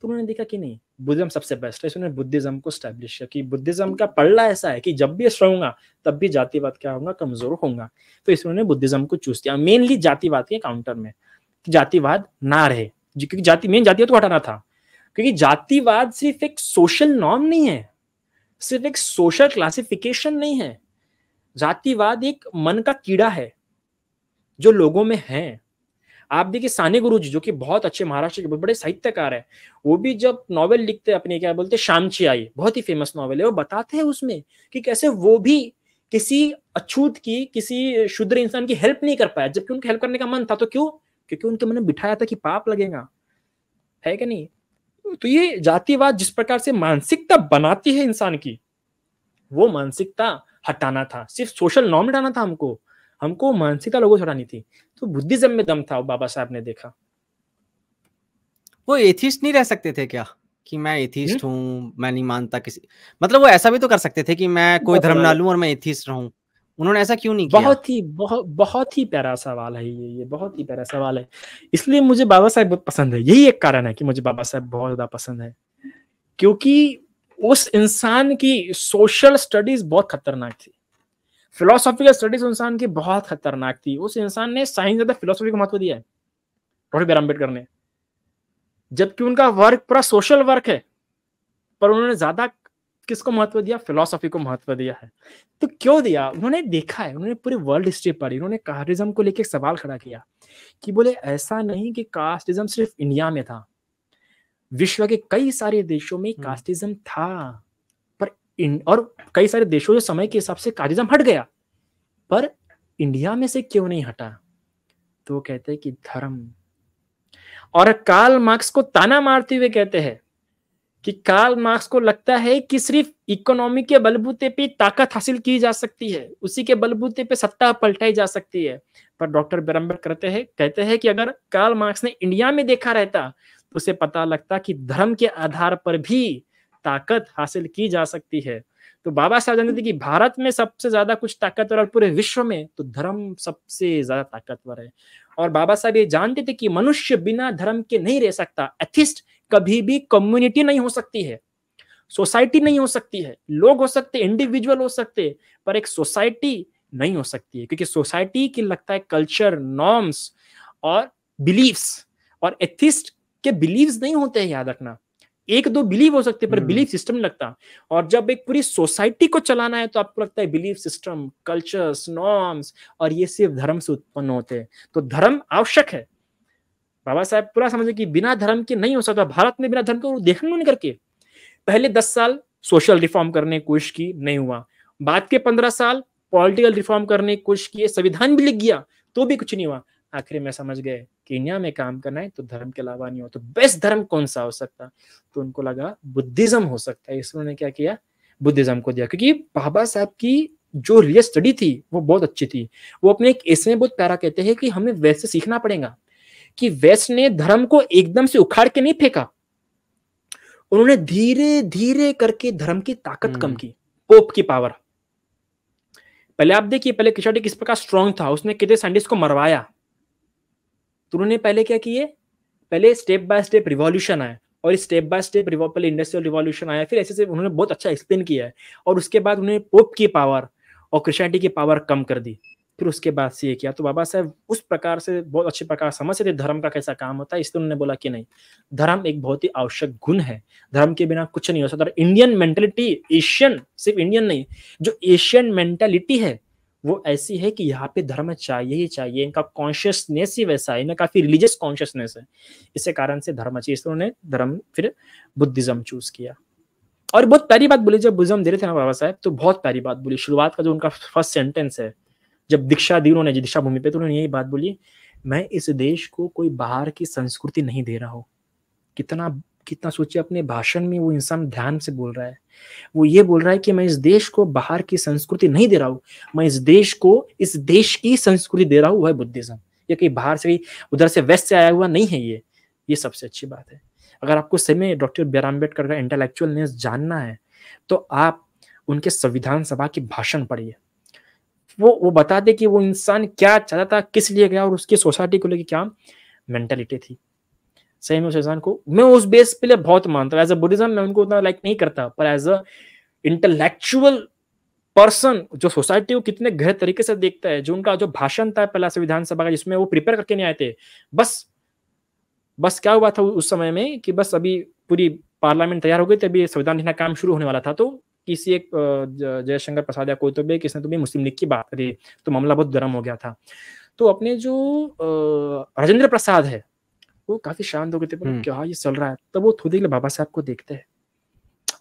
तो उन्होंने देखा कि नहीं, बुद्धिज्म सबसे बेस्ट है। इसने बुद्धिज्म को स्टैब्लिश किया कि बुद्धिज्म का पल्ला ऐसा है कि जब भी स्ट्रांग होगा तब भी जातिवाद क्या होगा, कमजोर होगा। तो इसने बुद्धिज्म को चूज किया, मेनली जातिवाद के काउंटर में, कि जातिवाद ना रहे, क्योंकि मेन जातिवाद को हटाना था। क्योंकि जातिवाद सिर्फ एक सोशल नॉर्म नहीं है, सिर्फ एक सोशल क्लासिफिकेशन नहीं है। जातिवाद एक मन का कीड़ा है जो लोगों में है। आप देखिए साने गुरुजी, जो कि बहुत अच्छे महाराष्ट्र के बहुत बड़े साहित्यकार है, वो भी जब नॉवेल लिखते हैं अपने, क्या बोलते हैं, शामची आई, बहुत ही फेमस नॉवेल है, वो बताते हैं उसमें कि कैसे वो भी किसी अछूत की, किसी शूद्र इंसान की हेल्प नहीं कर पाया, जबकि उनके हेल्प करने का मन था। तो क्यों? क्योंकि उनके मन में बिठाया था कि पाप लगेगा, है कि नहीं। तो ये जातिवाद जिस प्रकार से मानसिकता बनाती है इंसान की, वो मानसिकता हटाना था। सिर्फ सोशल नॉर्म हटाना था हमको मानसिकता लोगों से हटानी थी। तो बुद्धिज्म में दम था, बाबा साहब ने देखा। वो एथिस्ट नहीं रह सकते थे क्या? कि मैं एथिस्ट हूँ, मैं नहीं मानता किसी, मतलब वो ऐसा भी तो कर सकते थे कि मैं कोई धर्म ना लूं और मैं एथिस्ट रहूं। उन्होंने ऐसा क्यों नहीं किया? बहुत ही प्यारा सवाल है ये बहुत ही प्यारा सवाल है। इसलिए मुझे बाबा साहब बहुत पसंद है, यही एक कारण है कि मुझे बाबा साहब बहुत ज्यादा पसंद है, क्योंकि उस इंसान की सोशल स्टडीज बहुत खतरनाक थी, फिलोसॉफिकल स्टडीज इंसान की बहुत खतरनाक थी। उस इंसान ने साइंस ज्यादा फिलोसॉफी को महत्व दिया है, डॉक्टर बी आर अम्बेडकर ने, जबकि उनका वर्क पूरा सोशल वर्क है, पर उन्होंने ज्यादा किसको महत्व दिया? फिलोसॉफी को महत्व दिया है। तो क्यों दिया? उन्होंने देखा है, उन्होंने पूरी वर्ल्ड हिस्ट्री पढ़ी, उन्होंने कास्टिज्म को लेकर सवाल खड़ा किया कि बोले ऐसा नहीं कि कास्टिज्म सिर्फ इंडिया में था, विश्व के कई सारे देशों में कास्टिज्म था, पर और कई सारे देशों जो समय के हिसाब से कास्टिज्म हट गया, पर इंडिया में से क्यों नहीं हटा? तो वो कहते हैं कि धर्म। और कार्ल मार्क्स को ताना मारते हुए कहते हैं कि कार्ल मार्क्स को लगता है कि सिर्फ इकोनॉमी के बलबूते पे ताकत हासिल की जा सकती है, उसी के बलबूते पे सत्ता पलटाई जा सकती है। पर डॉक्टर बी आर अम्बेडकर कहते हैं कि अगर कार्ल मार्क्स ने इंडिया में देखा रहता तो उसे पता लगता कि धर्म के आधार पर भी ताकत हासिल की जा सकती है। तो बाबा साहब जानते थे कि भारत में सबसे ज्यादा कुछ ताकतवर और पूरे विश्व में तो धर्म सबसे ज्यादा ताकतवर है। और बाबा साहब ये जानते थे कि मनुष्य बिना धर्म के नहीं रह सकता। एथिस्ट कभी भी कम्युनिटी नहीं हो सकती है, सोसाइटी नहीं हो सकती है, लोग हो सकते, इंडिविजुअल हो सकते, पर एक सोसाइटी नहीं हो सकती है, क्योंकि सोसाइटी की लगता है कल्चर, नॉर्म्स और बिलीव्स, और एथिस्ट के बिलीव्स नहीं होते हैं, याद रखना। एक दो बिलीव हो सकते पर बिलीफ सिस्टम नहीं लगता। और जब एक पूरी सोसाइटी को चलाना है तो आपको लगता है बिलीफ सिस्टम, कल्चर्स, नॉर्म्स, और ये सिर्फ धर्म से उत्पन्न होते हैं। तो धर्म आवश्यक है। बाबा साहब पूरा समझे कि बिना धर्म के नहीं हो सकता। भारत में बिना धर्म के देखने नहीं करके पहले 10 साल सोशल रिफॉर्म करने की कोशिश की, नहीं हुआ। बाद के 15 साल पॉलिटिकल रिफॉर्म करने की कोशिश की, संविधान भी लिख गया तो भी कुछ नहीं हुआ। आखिर में समझ गए कि इंडिया में काम करना है तो धर्म के अलावा नहीं हो। तो बेस्ट धर्म कौन सा हो सकता? तो उनको लगा बुद्धिज्म हो सकता है। इसलिए उन्होंने क्या किया? बुद्धिज्म को दिया, क्योंकि बाबा साहब की जो रिलीजियस स्टडी थी वो बहुत अच्छी थी। वो अपने एक ऐसे में बहुत प्यारा कहते हैं कि हमें वेस्ट से सीखना पड़ेगा कि वेस्ट ने धर्म को एकदम से उखाड़ के नहीं फेंका, उन्होंने धीरे धीरे करके धर्म की ताकत कम की। पोप की पावर, पहले आप देखिए, पहले क्रिश्चियनिटी किस प्रकार स्ट्रांग था, उसने कितने साइंटिस्ट को मरवाया। तो उन्होंने पहले क्या किए? पहले स्टेप बाय स्टेप रिवॉल्यूशन आया, और स्टेप बाय स्टेप पहले इंडस्ट्रियल रिवॉल्यूशन आया, फिर ऐसे उन्होंने बहुत अच्छा एक्सप्लेन किया है। और उसके बाद उन्होंने पोप की पावर और क्रिश्चियनिटी की पावर कम कर दी, फिर उसके बाद से ये किया। तो बाबा साहब उस प्रकार से बहुत अच्छे प्रकार समझते थे धर्म का कैसा काम होता है, इसलिए उन्होंने बोला कि नहीं, धर्म एक बहुत ही आवश्यक गुण है, धर्म के बिना कुछ नहीं हो सकता। इंडियन मेंटेलिटी, एशियन, सिर्फ इंडियन नहीं, जो एशियन मेंटेलिटी है वो ऐसी है कि यहाँ पे धर्म चाहिए ही चाहिए। इनका कॉन्शियसनेस ही वैसा है, इनका काफी रिलीजियस कॉन्शियसनेस है, इसी कारण से धर्म चाहिए। इसलिए उन्होंने धर्म फिर बुद्धिज्म चूज किया। और बहुत प्यारी बात बोली जब बुद्धिज्म दे रहे थे ना बाबा साहब, तो बहुत प्यारी बात बोली। शुरुआत का जो उनका फर्स्ट सेंटेंस है, जब दीक्षा दी उन्होंने दीक्षा भूमि पे, तो उन्होंने यही बात बोली, मैं इस देश को कोई बाहर की संस्कृति नहीं दे रहा हूं। कितना कितना सोचिए, अपने भाषण में वो इंसान ध्यान से बोल रहा है। वो ये बोल रहा है कि मैं इस देश को बाहर की संस्कृति नहीं दे रहा हूं, मैं इस देश को इस देश की संस्कृति दे रहा हूं, वह बुद्धिज्म। ये कहीं बाहर से, उधर से वेस्ट से आया हुआ नहीं है। ये सबसे अच्छी बात है। अगर आपको सही में डॉक्टर बी आर अम्बेडकर का इंटेलेक्चुअलनेस जानना है तो आप उनके संविधान सभा की भाषण पढ़िए। वो बता दे कि वो इंसान क्या चाहता था, किस लिए गया, और उसकी सोसाइटी को लेकर क्या मेंटालिटी थी। सही में उस इंसान को मैं उस बेस पे लिए बहुत मानता हूँ। एज अ बुद्धिज्म मैं उनको उतना लाइक नहीं करता, पर एज अ इंटेलेक्चुअल पर्सन जो सोसाइटी को कितने गहरे तरीके से देखता है, जो उनका जो भाषण था पहला संविधान सभा का, जिसमें वो प्रिपेयर करके नहीं आए थे, बस क्या हुआ था उस समय में कि बस अभी पूरी पार्लियामेंट तैयार हो गई थी, अभी संविधान लिखना काम शुरू होने वाला था, तो किसी एक जयशंकर प्रसाद या कोई तो भी किसने तो भी मुस्लिम लीग की बात करी, तो मामला बहुत गर्म हो गया था। तो अपने जो राजेंद्र प्रसाद है वो काफी शांत हो गए थे, क्या ये चल रहा है। तब वो थोड़ी देर बाबा साहब को देखते हैं,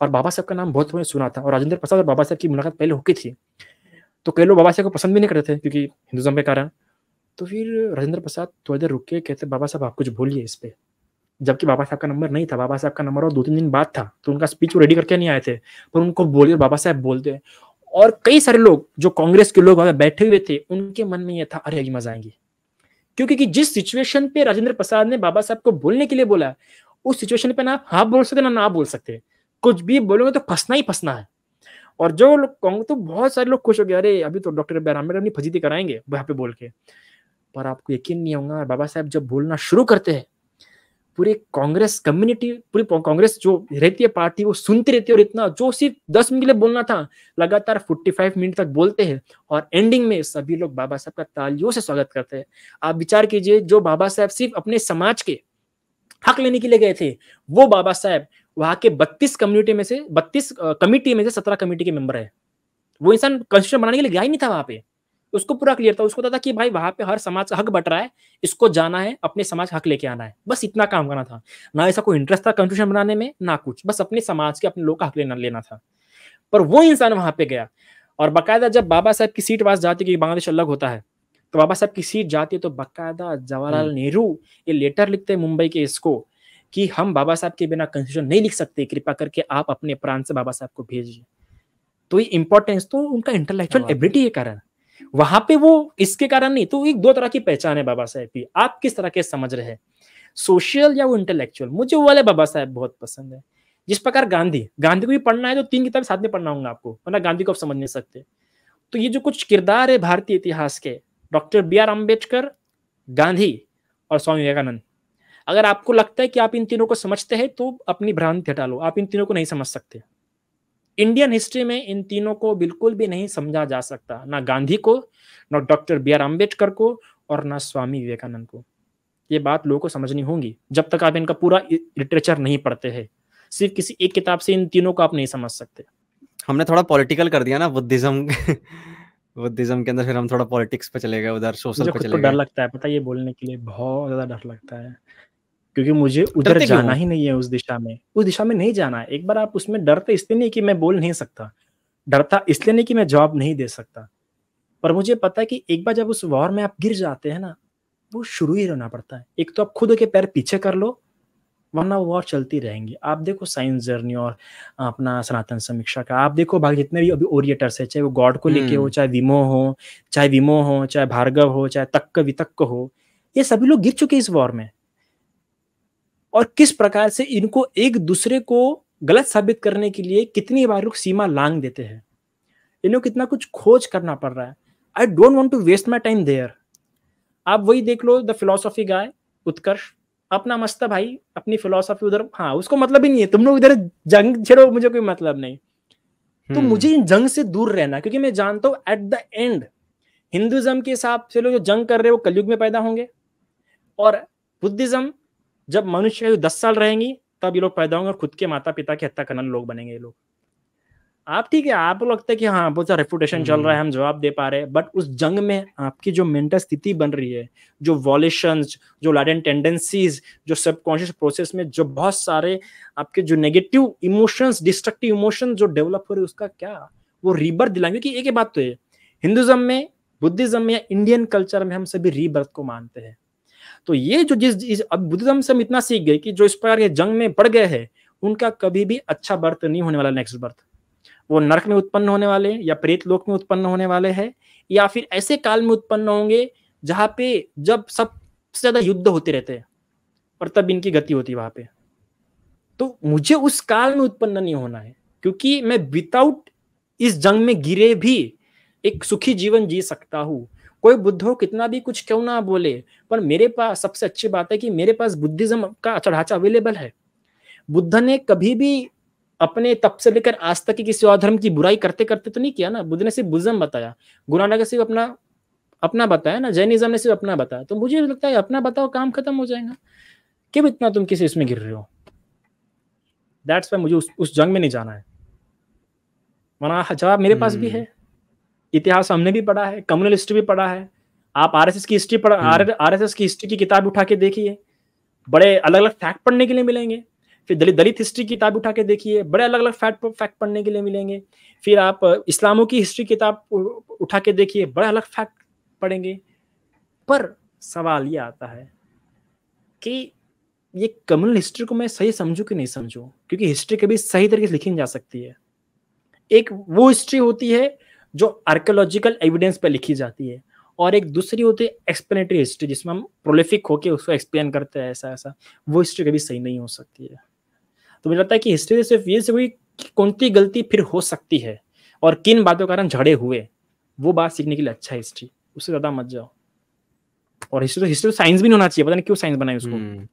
और बाबा साहब का नाम बहुत लोगों ने सुना था, और राजेंद्र प्रसाद और बाबा साहब की मुलाकात पहले होती थी, तो कई लोग बाबा साहब को पसंद भी नहीं करते थे क्योंकि हिंदुज्म के कारण। तो फिर राजेंद्र प्रसाद थोड़ी देर रुक के कहते, बाबा साहब आप कुछ बोलिए इस पे। जबकि बाबा साहब का नंबर नहीं था, बाबा साहब का नंबर और 2-3 दिन बाद था, तो उनका स्पीच वो रेडी करके नहीं आए थे, पर उनको बोलिए, बाबा साहब बोलते। और कई सारे लोग जो कांग्रेस के लोग बैठे हुए थे, उनके मन में यह था, अरे अभी मजा आएंगे, क्योंकि जिस सिचुएशन पे राजेंद्र प्रसाद ने बाबा साहब को बोलने के लिए बोला, उस सिचुएशन पे ना हाँ बोल सकते ना बोल सकते, कुछ भी बोलोगे तो फंसना ही फंसना है। और जो लोग कहूँगा तो बहुत सारे लोग खुश हो गए, अरे अभी तो डॉक्टर बी आर अम्बेडकर अपनी फजीती कराएंगे वहाँ पे बोल के। पर आपको यकीन नहीं होगा, बाबा साहब जब बोलना शुरू करते हैं, पूरी कांग्रेस कम्युनिटी, पूरी कांग्रेस जो रहती है पार्टी, वो सुनती रहती है। और इतना जो सिर्फ 10 मिनट के लिए बोलना था, लगातार 45 मिनट तक बोलते हैं। और एंडिंग में सभी लोग बाबा साहब का तालियों से स्वागत करते हैं। आप विचार कीजिए, जो बाबा साहब सिर्फ अपने समाज के हक लेने के लिए गए थे, वो बाबा साहब वहां के 32 कम्युनिटी में से 32 कमिटी में से 17 कमिटी के मेंबर है। वो इंसान कॉन्स्टिट्यूशन बनाने के लिए गया ही नहीं था वहां पे। उसको पूरा क्लियर था, उसको पता था कि भाई वहां पे हर समाज का हक बट रहा है, इसको जाना है, अपने समाज हक लेके आना है, बस इतना काम करना था। ना ऐसा कोई इंटरेस्ट था कॉन्स्टिट्यूशन बनाने में, ना कुछ, बस अपने समाज के, अपने लोग का हक लेना था। पर वो इंसान वहां पे गया, और बाकायदा जब बाबा साहब की सीट पास जाती है, बांग्लादेश अलग होता है, तो बाबा साहब की सीट जाती है, तो बाकायदा जवाहरलाल नेहरू ये लेटर लिखते हैं मुंबई के इसको, कि हम बाबा साहब के बिना कॉन्स्टिट्यूशन नहीं लिख सकते, कृपा करके आप अपने प्राण से बाबा साहब को भेजिए। तो ये इंपॉर्टेंस तो उनका इंटेलेक्चुअल एबिलिटी के कारण, वहां पे वो इसके कारण नहीं। तो एक दो तरह की पहचान है बाबा साहब की, आप किस तरह के समझ रहे हैं, सोशल या वो इंटेलेक्चुअल। मुझे वो वाले बाबा साहब बहुत पसंद है। जिस प्रकार गांधी को भी पढ़ना है तो 3 किताब साथ में पढ़ना होगा आपको, वरना गांधी को आप समझ नहीं सकते। तो ये जो कुछ किरदार है भारतीय इतिहास के, doctor B R Ambedkar, Gandhi और स्वामी विवेकानंद, अगर आपको लगता है कि आप इन तीनों को समझते हैं तो अपनी भ्रांति हटा लो, आप इन तीनों को नहीं समझ सकते। इंडियन हिस्ट्री में इन तीनों को बिल्कुल भी नहीं समझा जा सकता, ना गांधी को, ना डॉक्टर बी आर अम्बेडकर को, और ना स्वामी विवेकानंद को। ये बात लोगों को समझनी होगी जब तक आप इनका पूरा लिटरेचर नहीं पढ़ते हैं। सिर्फ किसी एक किताब से इन तीनों को आप नहीं समझ सकते। हमने थोड़ा पॉलिटिकल कर दिया ना बुद्धिज्म बुद्धिज्म के अंदर, फिर हम थोड़ा पॉलिटिक्स पे चले गए, उधर सोशल मुझे पे खुद चले को डर गए। लगता है, पता है, ये बोलने के लिए बहुत ज्यादा डर लगता है, क्योंकि मुझे उधर डरते क्यों जाना हो? ही नहीं है, उस दिशा में नहीं जाना है। एक बार आप उसमें डरते इसलिए नहीं कि मैं बोल नहीं सकता, डरता इसलिए नहीं कि मैं जवाब नहीं दे सकता, पर मुझे पता है कि एक बार जब उस वॉर में आप गिर जाते हैं ना, वो शुरू ही रहना पड़ता है। एक तो आप खुद के पैर पीछे कर लो, वरना वॉर चलती रहेंगी। आप देखो साइंस जर्नी और अपना सनातन समीक्षा का, आप देखो भाई जितने भी अभी ओरिएटर्स है, चाहे वो गॉड को लेके हो, चाहे विमो हो, चाहे भार्गव हो, चाहे तक्क वितक्क हो, ये सभी लोग गिर चुके इस वॉर में। और किस प्रकार से इनको एक दूसरे को गलत साबित करने के लिए कितनी बार लोग सीमा लांग देते हैं, इन लोग कितना कुछ खोज करना पड़ रहा है। I don't want to waste my time there. आप वही देख लो, द फिलोसॉफी गाय उत्कर्ष, अपना मस्त है भाई, अपनी फिलोसॉफी उधर, हाँ उसको मतलब ही नहीं है, तुम लोग इधर जंग छेड़ो, मुझे कोई मतलब नहीं। तो मुझे इन जंग से दूर रहना, क्योंकि मैं जानता हूं एट द एंड हिंदुइज्म के हिसाब से लोग जो जंग कर रहे हैं वो कलयुग में पैदा होंगे, और बुद्धिज्म जब मनुष्य 10 साल रहेंगी तब ये लोग पैदा होंगे और खुद के माता पिता की हत्या करने लोग बनेंगे ये लोग। आप ठीक है, आपको लगता है कि हाँ बहुत सारा रेपुटेशन चल रहा है, हम जवाब दे पा रहे हैं, बट उस जंग में आपकी जो मेंटल स्थिति बन रही है, जो वॉलेशंस, जो लाडेंट टेंडेंसीज, जो सबकॉन्शियस प्रोसेस में जो बहुत सारे आपके जो नेगेटिव इमोशंस, डिस्ट्रक्टिव इमोशंस जो डेवलप हो रहे हैं, उसका क्या वो रीबर्थ दिलाएंगे। कि एक ही बात तो है, हिंदुइज्म में, बुद्धिज्म में या इंडियन कल्चर में हम सभी रीबर्थ को मानते हैं। तो ये जो जिस अब बुद्धिज्म से हम इतना सीख गए कि जो इस प्रकार के जंग में पड़ गए हैं, उनका कभी भी अच्छा बर्थ नहीं होने वाला, नेक्स्ट बर्थ वो नरक में उत्पन्न होने वाले, या प्रेत लोक में उत्पन्न होने वाले हैं, या फिर ऐसे काल में उत्पन्न होंगे जहां पे जब सबसे ज्यादा युद्ध होते रहते हैं और तब इनकी गति होती है वहां पे। तो मुझे उस काल में उत्पन्न नहीं होना है, क्योंकि मैं विदाउट इस जंग में गिरे भी एक सुखी जीवन जी सकता हूं। कोई बुद्ध हो कितना भी कुछ क्यों ना बोले, पर मेरे पास सबसे अच्छी बात है कि मेरे पास बुद्धिज्म का अच्छा ढांचा अवेलेबल है। बुद्ध ने कभी भी अपने तब से लेकर आज तक की किसी और धर्म की बुराई करते करते तो नहीं किया ना। बुद्ध ने सिर्फ बुद्धिज्म बताया, गुरु नानक ने सिर्फ अपना अपना बताया ना, जैनिज्म ने सिर्फ अपना बताया। तो मुझे लगता है अपना बताओ काम खत्म हो जाएगा, क्यों इतना तुम किसी इसमें गिर रहे हो। दैट्स वाई मुझे उस जंग में नहीं जाना है। वरना जवाब मेरे पास भी है, इतिहास हमने भी पढ़ा है, कम्युनल हिस्ट्री भी पढ़ा है। आप आरएसएस की हिस्ट्री आरएसएस की हिस्ट्री की किताब उठा के देखिए, बड़े अलग अलग फैक्ट पढ़ने के लिए मिलेंगे। फिर दलित हिस्ट्री की किताब उठा के देखिए, बड़े अलग अलग फैक्ट पढ़ने के लिए मिलेंगे। फिर आप इस्लामों की हिस्ट्री किताब उठा के देखिए, बड़े अलग फैक्ट पढ़ेंगे। पर सवाल ये आता है कि ये कम्युनल हिस्ट्री को मैं सही समझूं कि नहीं समझूं, क्योंकि हिस्ट्री कभी सही तरीके से लिखी नहीं जा सकती है। एक वो हिस्ट्री होती है जो आर्कियोलॉजिकल एविडेंस पर लिखी जाती है, और एक दूसरी होती है एक्सप्लेनेटरी हिस्ट्री, जिसमें हम प्रोलिफिक होके उसको एक्सप्लेन करते हैं ऐसा ऐसा, वो हिस्ट्री कभी सही नहीं हो सकती है। तो मुझे लगता है कि हिस्ट्री से सिर्फ ये से हुई कि कौन सी गलती फिर हो सकती है और किन बातों के कारण झगड़े हुए, वो बात सीखने के लिए अच्छा है हिस्ट्री, उससे ज्यादा मत जाओ। और हिस्ट्री तो साइंस भी नहीं होना चाहिए, पता नहीं क्यों साइंस बनाई उसको।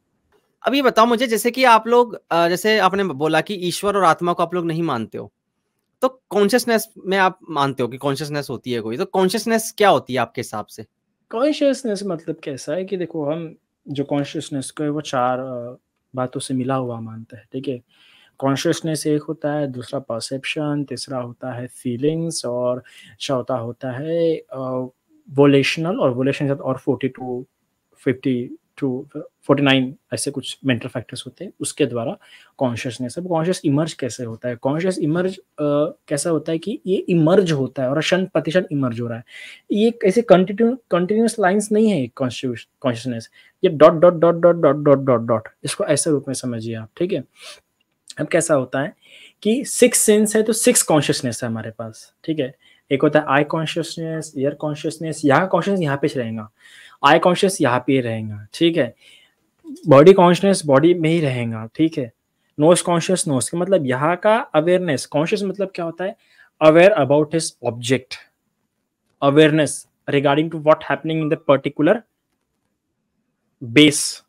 अब ये बताओ मुझे, जैसे कि आप लोग जैसे आपने बोला कि ईश्वर और आत्मा को आप लोग नहीं मानते हो, तो कॉन्शियसनेस में आप मानते हो कि कॉन्शियसनेस होती है कोई, तो कॉन्शियसनेस क्या होती है आपके हिसाब से? कॉन्शियसनेस मतलब कैसा है कि देखो, हम जो कॉन्शियसनेस को है वो 4 बातों से मिला हुआ मानते हैं, ठीक है। कॉन्शियसनेस एक होता है, दूसरा परसेप्शन, तीसरा होता है फीलिंग्स, और चौथा होता है वोलेशनल, और वोलेशन के साथ और 49 ऐसे कुछ मेंटल फैक्टर्स होते हैं, उसके द्वारा कॉन्शियसनेस। अब कॉन्शियस इमर्ज कैसे होता है? कॉन्शियस इमर्ज कैसा होता है कि ये इमर्ज होता है और शत प्रतिशत इमर्ज हो रहा है। ये ऐसे कंटिन्यूस लाइंस नहीं है कॉन्शियसनेस, ये dot dot dot dot dot dot dot dot, इसको ऐसे रूप में समझिए आप, ठीक है। अब कैसा होता है कि 6 सेंस है तो 6 कॉन्शियसनेस है हमारे पास, ठीक है। एक होता है आई कॉन्शियसनेस, ईयर कॉन्शियसनेस, यहाँ का कॉन्शियसनेस यहाँ पे रहेगा, आई कॉन्शियस यहाँ पे रहेगा, ठीक है। बॉडी कॉन्शियसनेस बॉडी में ही रहेगा, ठीक है। नोज कॉन्शियस नोज का मतलब यहाँ का अवेयरनेस, कॉन्शियस मतलब क्या होता है? Aware about his object, awareness regarding to what happening in the particular base,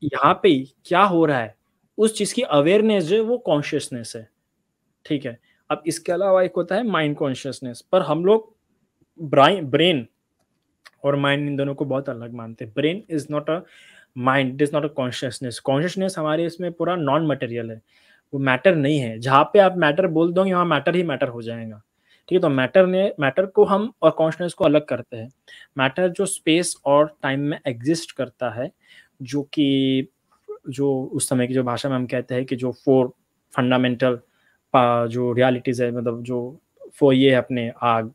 यहाँ पे क्या हो रहा है उस चीज की अवेयरनेस जो है वो कॉन्शियसनेस है, ठीक है। अब इसके अलावा एक होता है माइंड कॉन्शियसनेस, पर हम लोग ब्रेन और माइंड इन दोनों को बहुत अलग मानते हैं। Brain is not a mind, is not a consciousness. Consciousness हमारे इसमें पूरा नॉन मटेरियल है, वो मैटर नहीं है। जहाँ पे आप मैटर बोल दोगे वहाँ मैटर ही मैटर हो जाएगा, ठीक है। तो मैटर को हम और कॉन्शियसनेस को अलग करते हैं। मैटर जो स्पेस और टाइम में एग्जिस्ट करता है, जो कि जो उस समय की जो भाषा में हम कहते हैं कि जो 4 फंडामेंटल जो रियलिटीज है, मतलब जो ये अपने आग,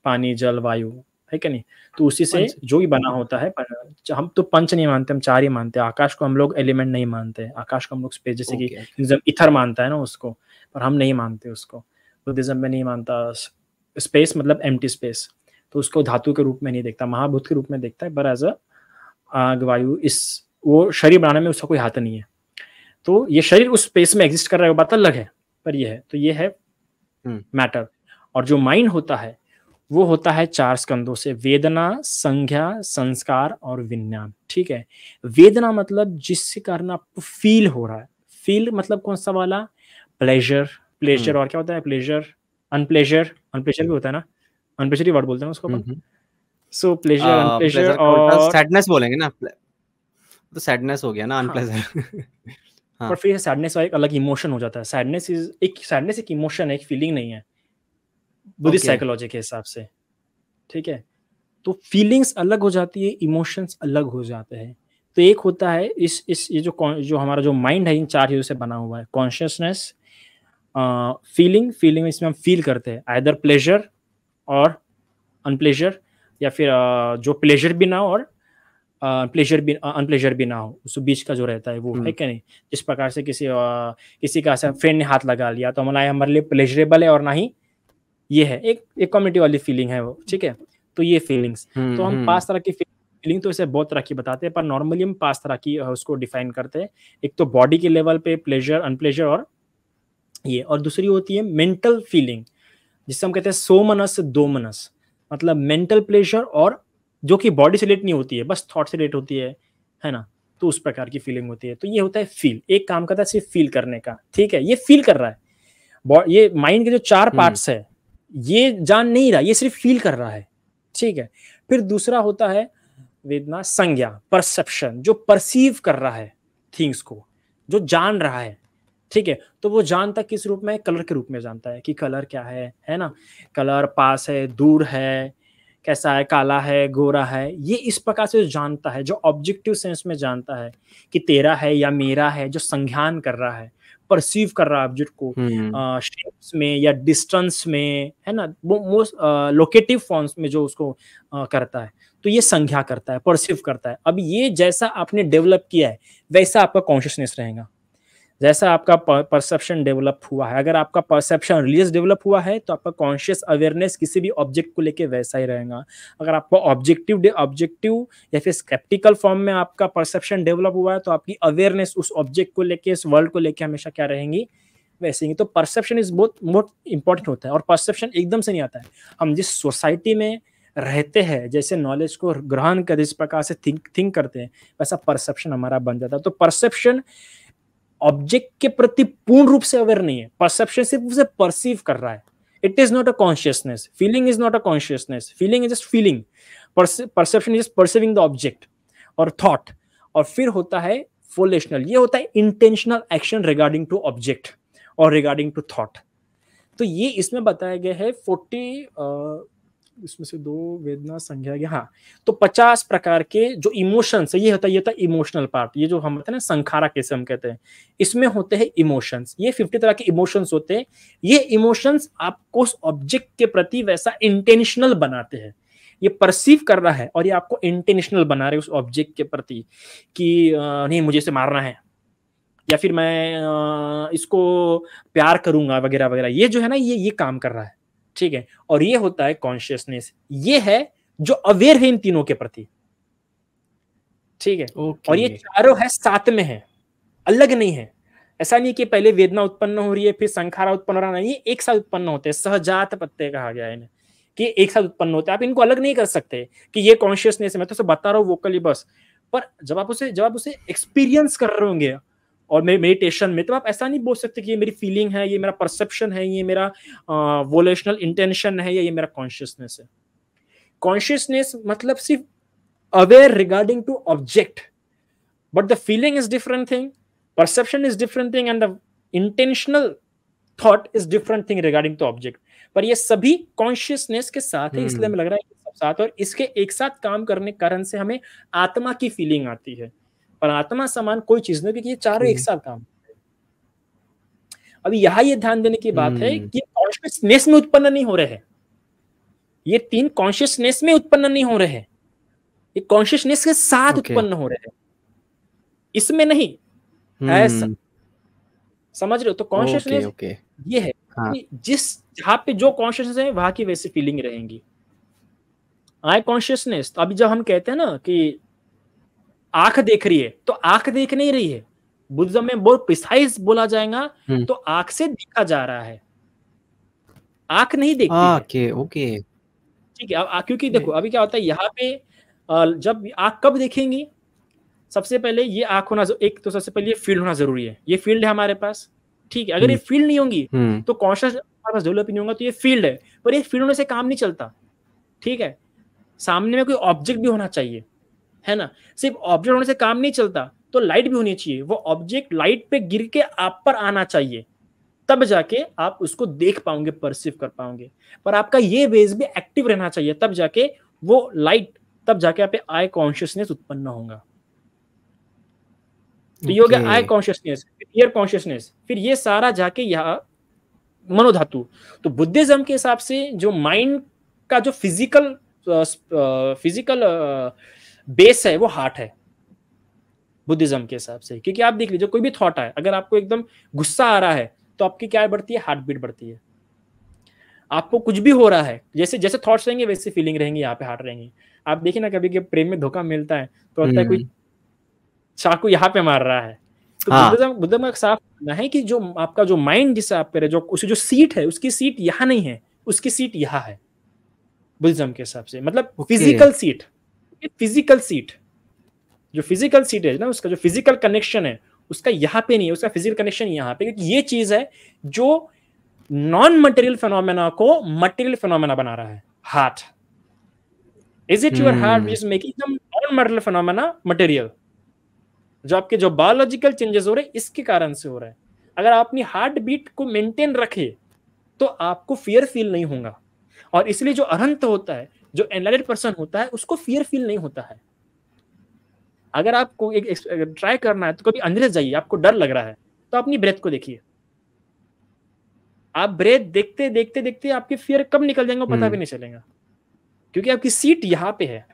पानी, जल, वायु, है क्या नहीं, तो उसी से जो भी बना होता है। पर हम तो पंच नहीं मानते, हम 4 ही मानते हैं। आकाश को हम लोग एलिमेंट नहीं मानते, आकाश को हम लोग स्पेस, जैसे कि इथर मानता है ना उसको, पर हम नहीं मानते उसको। बुद्धिज्म में नहीं मानता स्पेस मतलब एम्प्टी स्पेस, तो उसको धातु के रूप में नहीं देखता, महाभूत के रूप में देखता है, पर एज अ आग, वायु, इस वो शरीर बनाने में उसका कोई हाथ नहीं है। तो ये शरीर उस स्पेस में एग्जिस्ट कर रहा है, वो बात अलग है, पर ये है, तो ये है मैटर। और जो माइंड होता है वो होता है 4 स्कंदों से, वेदना, संज्ञा, संस्कार और विज्ञान, ठीक है। वेदना मतलब जिसके कारण आपको फील हो रहा है। फील मतलब कौन सा वाला? प्लेजर, प्लेजर, और क्या होता है? प्लेजर, अनप्लेजर, अनप्लेजर भी होता है ना, अनप्लेजर ही वर्ड बोलते हैं उसको अपन। सो प्लेजर, अनप्लेजर और सैडनेस बोलेंगे ना, तो सैडनेस हो गया ना अनप्लेजर। पर फिर सैडनेस एक अलग इमोशन हो जाता है। सैडनेस एक इमोशन है, एक फीलिंग नहीं है बुद्धिस्ट साइकोलॉजी के हिसाब से, ठीक है। तो फीलिंग्स अलग हो जाती है, इमोशंस अलग हो जाते हैं। तो एक होता है ये जो हमारा जो माइंड है इन 4 चीजों से बना हुआ है, कॉन्शियसनेस, फीलिंग इसमें हम फील करते हैं आइदर प्लेजर और अनप्लेजर, या फिर जो प्लेजर भी ना हो और अनप्लेजर भी ना हो, उस बीच का जो रहता है वो, है क्या नहीं। जिस प्रकार से किसी का फ्रेंड ने हाथ लगा लिया तो हमारे लिए प्लेजरेबल है और ना ही ये है, एक कॉमेडी वाली फीलिंग है वो, ठीक है। तो ये फीलिंग्स, तो हम 5 तरह की फीलिंग, तो इसे बहुत तरह की बताते हैं, पर नॉर्मली हम 5 तरह की उसको डिफाइन करते हैं। एक तो बॉडी के लेवल पे प्लेजर, अनप्लेजर और ये, और दूसरी होती है मेंटल फीलिंग, जिससे हम कहते हैं सोमनस दोमनस, मतलब मेंटल प्लेजर और जो कि बॉडी से रिलेट नहीं होती है, बस थॉट से रिलेट होती है ना, तो उस प्रकार की फीलिंग होती है। तो ये होता है फील, एक काम करता है सिर्फ फील करने का, ठीक है। ये फील कर रहा है, ये माइंड के जो 4 पार्ट्स है ये जान नहीं रहा, ये सिर्फ फील कर रहा है, ठीक है। फिर दूसरा होता है वेदना, संज्ञा, परसेप्शन, जो परसीव कर रहा है थिंग्स को, जो जान रहा है, ठीक है। तो वो जानता किस रूप में? कलर के रूप में जानता है कि कलर क्या है ना, कलर पास है, दूर है, कैसा है, काला है, गोरा है, ये इस प्रकार से जानता है, जो ऑब्जेक्टिव सेंस में जानता है कि तेरा है या मेरा है, जो संज्ञान कर रहा है, परसीव कर रहा है ऑब्जेक्ट को शेप्स में या डिस्टेंस में, है ना, वो मोस्ट लोकेटिव फॉर्म्स में जो उसको करता है, तो ये संज्ञा करता है, परसीव करता है। अब ये जैसा आपने डेवलप किया है वैसा आपका कॉन्शियसनेस रहेगा। जैसा आपका परसेप्शन डेवलप हुआ है, अगर आपका परसेप्शन रिलीजियस डेवलप हुआ है तो आपका कॉन्शियस अवेयरनेस किसी भी ऑब्जेक्ट को लेके वैसा ही रहेगा। अगर आपका ऑब्जेक्टिव या फिर स्केप्टिकल फॉर्म में आपका परसेप्शन डेवलप हुआ है तो आपकी अवेयरनेस उस ऑब्जेक्ट को लेके, इस वर्ल्ड को लेके हमेशा क्या रहेंगी, वैसे ही। तो परसेप्शन इज बहुत इंपॉर्टेंट होता है, और परसेप्शन एकदम से नहीं आता है। हम जिस सोसाइटी में रहते हैं, जैसे नॉलेज को ग्रहण कर इस प्रकार से थिंक करते हैं, वैसा परसेप्शन हमारा बन जाता है। तो परसेप्शन ऑब्जेक्ट के प्रति पूर्ण रूप से अवेयर नहीं है, परसेप्शन सिर्फ उसे परसीव कर रहा है। It is not a consciousness, feeling is not a consciousness, feeling is just feeling, perception is perceiving the object और थॉट। और फिर होता है वोलेशनल, ये होता है intentional action regarding to object और रिगार्डिंग टू थॉट। तो ये इसमें बताया गया है 40 इसमें से 2 वेदना संज्ञा गया, हाँ। तो 50 प्रकार के जो इमोशंस है, ये होता है इमोशनल पार्ट, ये जो हम बताते हैं ना संखारा कैसे हम कहते हैं, इसमें होते हैं इमोशंस। ये 50 तरह के इमोशंस होते हैं। ये इमोशंस आपको उस ऑब्जेक्ट के प्रति वैसा इंटेंशनल बनाते हैं, ये परसीव कर रहा है और ये आपको इंटेंशनल बना रहे हैं उस ऑब्जेक्ट के प्रति कि नहीं मुझे इसे मारना है, या फिर मैं इसको प्यार करूंगा वगैरह वगैरह। ये जो है ना, ये काम कर रहा है, ठीक है। और ये होता है कॉन्शियसनेस, ये है जो अवेयर है इन तीनों के प्रति, ठीक है। और ये चारों है साथ में है, अलग नहीं है। ऐसा नहीं कि पहले वेदना उत्पन्न हो रही है फिर संखारा उत्पन्न हो रहा है, ये एक साथ उत्पन्न होते हैं। सहजात पत्ते कहा गया है इन्हें कि एक साथ उत्पन्न होते हैं, आप इनको अलग नहीं कर सकते कि ये कॉन्शियसनेस है। मैं तो बता रहा हूँ वोकली बस, पर जब आप उसे एक्सपीरियंस कर रहे होंगे और मेडिटेशन में, तो आप ऐसा नहीं बोल सकते कि ये मेरी फीलिंग है, ये मेरा परसेप्शन है, ये मेरा वोलेशनल इंटेंशन है, या ये मेरा कॉन्शियसनेस है। कॉन्शियसनेस मतलब सिर्फ aware regarding to object, but the feeling is different thing, perception is different thing, and the intentional thought is different thing regarding to object. पर ये सभी कॉन्शियसनेस के साथ है, इसलिए हमें लग रहा है कि सब साथ, और इसके एक साथ काम करने के कारण से हमें आत्मा की फीलिंग आती है। पर आत्मा समान कोई चीज नहीं, क्योंकि ये चारों एक साथ काम। अभी यहाँ ये ध्यान देने की बात है कि कॉन्शियसनेस में उत्पन्न नहीं हो रहे हैं, ये 3 कॉन्शियसनेस में उत्पन्न नहीं हो रहे हैं, ये कॉन्शियसनेस के साथ उत्पन्न हो रहे हैं, इसमें नहीं। ऐसा समझ रहे हो? तो कॉन्शियसनेस ये है कि जहां पे जो कॉन्शियसनेस है वहां की वैसी फीलिंग रहेंगी। आई कॉन्शियसनेस, तो अभी जब हम कहते हैं ना कि आंख देख रही है, तो आंख देख नहीं रही है, बुद्धिज्म में बहुत प्रिसाइज बोला जाएगा, तो आंख से देखा जा रहा है, आंख नहीं देखती है। ओके ठीक है। क्योंकि देखो अभी क्या होता है यहाँ पे, जब आंख कब देखेंगी, सबसे पहले ये आंख होना, एक तो सबसे पहले ये फील्ड होना जरूरी है, ये फील्ड है हमारे पास, ठीक है। अगर ये फील्ड नहीं होंगी तो कॉन्शियस हमारे पास डेवलप नहीं होगा, तो ये फील्ड है, पर ये फील्ड होने से काम नहीं चलता, ठीक है। सामने में कोई ऑब्जेक्ट भी होना चाहिए, है ना। सिर्फ ऑब्जेक्ट होने से काम नहीं चलता, तो लाइट भी होनी चाहिए, वो ऑब्जेक्ट लाइट पे गिर के आप पर आना चाहिए, तब जाके आप उसको देख पाओगे, परसीव कर पाओगे। पर आपका ये बेस भी एक्टिव रहना चाहिए, तब जाके वो लाइट, तब जाके आप पे आई कॉन्शियसनेस उत्पन्न होगा। तो ये हो गया आई कॉन्शियसनेस, ईयर कॉन्शियसनेस, फिर ये सारा जाके यहाँ मनोधातु। तो बुद्धिज्म के हिसाब से जो माइंड का जो फिजिकल बेस है वो हार्ट है बुद्धिज्म के हिसाब से। क्योंकि आप देख लीजिए कोई भी थॉट है, अगर आपको एकदम गुस्सा आ रहा है तो आपकी क्या बढ़ती है, हार्ट बीट बढ़ती है। आपको कुछ भी हो रहा है, जैसे जैसे थॉट्स रहेंगे वैसे फीलिंग रहेंगी, यहाँ पे हार्ट रहेंगी। आप देखिए ना, कभी प्रेम में धोखा मिलता है तो होता है कोई चाकू यहाँ पे मार रहा है, तो बुद्धिज्म का साफ मानना है कि जो आपका जो माइंड जिससे आप पे जो उसकी जो सीट है, उसकी सीट यहाँ नहीं है, उसकी सीट यहाँ है बुद्धिज्म के हिसाब से। मतलब फिजिकल सीट, फिजिकल सीट, जो फिजिकल सीट है ना, उसका जो फिजिकल कनेक्शन है उसका यहाँ पे नहीं है, उसका फिजिकल कनेक्शन यहाँ पे। क्योंकि ये चीज है जो नॉन मटेरियल फिनोमेना को मटेरियल फिनोमेना बना रहा है, heart. Is it your heart which is making some non material phenomena material? जो आपके जो बायोलॉजिकल चेंजेस हो रहे हैं इसके कारण से हो रहा है। अगर आप अपनी हार्ट बीट को मेंटेन रखे तो आपको फियर फील नहीं होगा, और इसलिए जो अरहंत होता है, जो एनलाइटेड पर्सन होता है, उसको फियर फील नहीं होता है। अगर आपको एक ट्राई करना है तो कभी अंधेरे जाइए, आपको डर लग रहा है तो अपनी ब्रेथ को देखिए, आप ब्रेथ देखते देखते देखते आपके फियर कब निकल जाएंगे पता भी नहीं चलेगा, क्योंकि आपकी सीट यहाँ पे है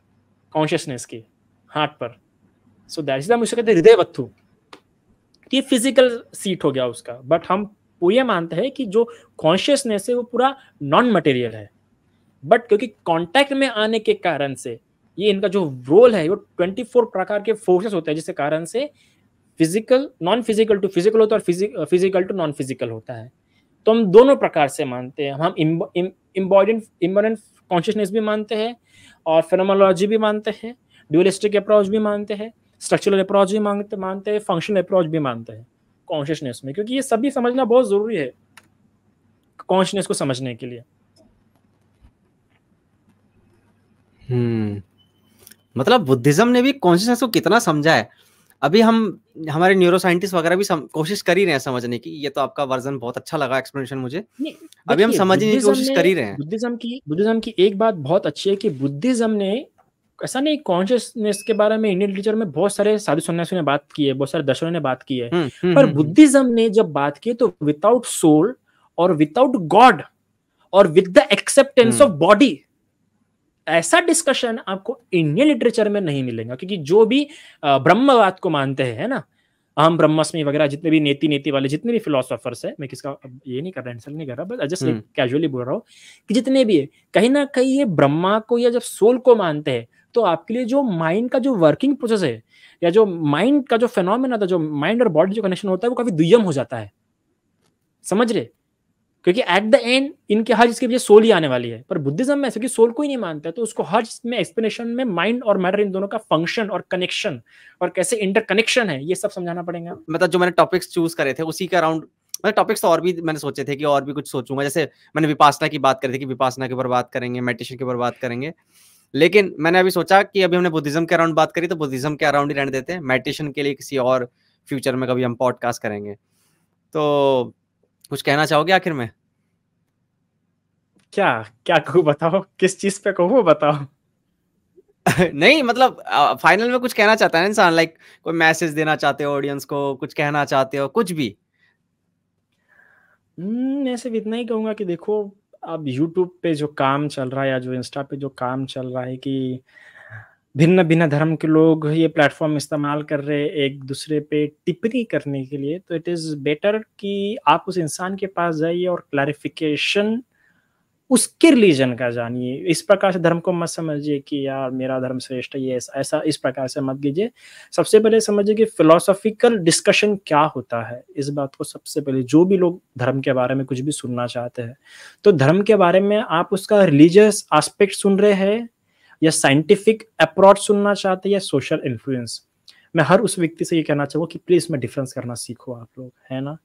कॉन्शियसनेस की, हार्ट पर। सो दैट इज द, मुझे कहते हैं हृदय वत्थु। ये फिजिकल सीट हो गया उसका। बट हम ये मानते हैं कि जो कॉन्शियसनेस है वो पूरा नॉन मटेरियल है, बट क्योंकि कांटेक्ट में आने के कारण से ये इनका जो रोल है वो 24 प्रकार के फोर्सेस होते हैं, जिसके कारण से physical non physical to physical होता है और फिजिकल टू नॉन फिजिकल होता है। तो हम दोनों प्रकार से मानते हैं, हम इम्बॉडेंट कॉन्शियसनेस भी मानते हैं और फेनोमेनोलॉजी भी मानते हैं, ड्यूअलिस्टिक अप्रोच भी मानते हैं, स्ट्रक्चरल अप्रोच भी मानते हैं, फंक्शनल अप्रोच भी मानते हैं कॉन्शियसनेस में, क्योंकि ये सभी समझना बहुत जरूरी है कॉन्शियसनेस को समझने के लिए। मतलब बुद्धिज्म ने भी कॉन्शियसनेस को कितना समझा है, अभी हम हमारे न्यूरो साइंटिस्ट वगैरह भी कोशिश कर ही रहे हैं समझने की। ये तो आपका वर्जन बहुत अच्छा लगा, एक्सप्लेनेशन मुझे। अभी हम समझने की कोशिश कर ही रहे हैं। बुद्धिज्म की एक बात बहुत अच्छी है कि बुद्धिज्म ने ऐसा नहीं, कॉन्शियसनेस के बारे में इंडियन लिटरेचर में बहुत सारे साधु सन्यासियों ने बात की है, बहुत सारे दर्शनों ने बात की है, पर बुद्धिज्म ने जब बात की तो विदाउट सोल और विदाउट गॉड और with the acceptance of body, ऐसा डिस्कशन आपको इंडियन लिटरेचर में नहीं मिलेगा। क्योंकि जो भी ब्रह्मवाद को मानते हैं, है ना, हम ब्रह्मस्मि वगैरह, जितने भी नेति वाले जितने भी फिलोसोफर्स है, मैं किसका ये नहीं कर रहा, इंसल्ट नहीं कर रहा, बस जस्ट कैजुअली बोल रहा हूँ कि जितने भी है, कहीं ना कहीं ये ब्रह्मा को या जब सोल को मानते हैं तो आपके लिए जो माइंड का जो वर्किंग प्रोसेस है या जो माइंड का जो फेनोमेना था, जो माइंड और बॉडी जो कनेक्शन होता है, वो काफी दुय्यम हो जाता है, समझ रहे? क्योंकि एट द एंड इनके हर चीज के पीछे सोल ही आने वाली है। पर बुद्धिज्म में ऐसा कि सोल को ही नहीं मानता है, तो उसको हर चीज में एक्सप्लेनेशन में माइंड और मैटर, इन दोनों का फंक्शन और कनेक्शन और कैसे इंटरकनेक्शन है, ये सब समझाना पड़ेगा। मतलब जो मैंने टॉपिक्स चूज करे थे उसी के अराउंड, मतलब टॉपिक्स तो और भी मैंने सोचे थे कि और भी कुछ सोचूंगा। जैसे मैंने विपासना की बात करी थी कि विपासना के ऊपर बात करेंगे, मेडिटेशन के ऊपर बात करेंगे, लेकिन मैंने अभी सोचा कि अभी हमने बुद्धिज्म के अराउंड बात करी तो बुद्धिज्म के अराउंड ही रहने देते हैं। मेडिटेशन के लिए किसी और फ्यूचर में कभी हम पॉडकास्ट करेंगे। तो कुछ कहना चाहोगे आखिर में? क्या कहूँ बताओ, किस चीज पे कहूँ बताओ? नहीं मतलब फाइनल में कुछ कहना चाहता है इंसान, लाइक कोई मैसेज देना चाहते हो ऑडियंस को, कुछ कहना चाहते हो, कुछ भी? मैं सिर्फ इतना ही कहूंगा कि देखो, अब YouTube पे जो काम चल रहा है या जो इंस्टा पे जो काम चल रहा है कि भिन्न भिन्न धर्म के लोग ये प्लेटफॉर्म इस्तेमाल कर रहे हैं एक दूसरे पे टिप्पणी करने के लिए, तो इट इज बेटर कि आप उस इंसान के पास जाइए और क्लैरिफिकेशन उसके रिलीजन का जानिए। इस प्रकार से धर्म को मत समझिए कि यार मेरा धर्म श्रेष्ठ है, ये ऐसा इस प्रकार से मत कीजिए। सबसे पहले समझिए कि फिलोसॉफिकल डिस्कशन क्या होता है। इस बात को सबसे पहले, जो भी लोग धर्म के बारे में कुछ भी सुनना चाहते हैं, तो धर्म के बारे में आप उसका रिलीजियस एस्पेक्ट सुन रहे हैं या साइंटिफिक अप्रोच सुनना चाहते हैं या सोशल इन्फ्लुएंस। मैं हर उस व्यक्ति से ये कहना चाहूँगा कि प्लीज में डिफरेंस करना सीखो आप लोग, है ना।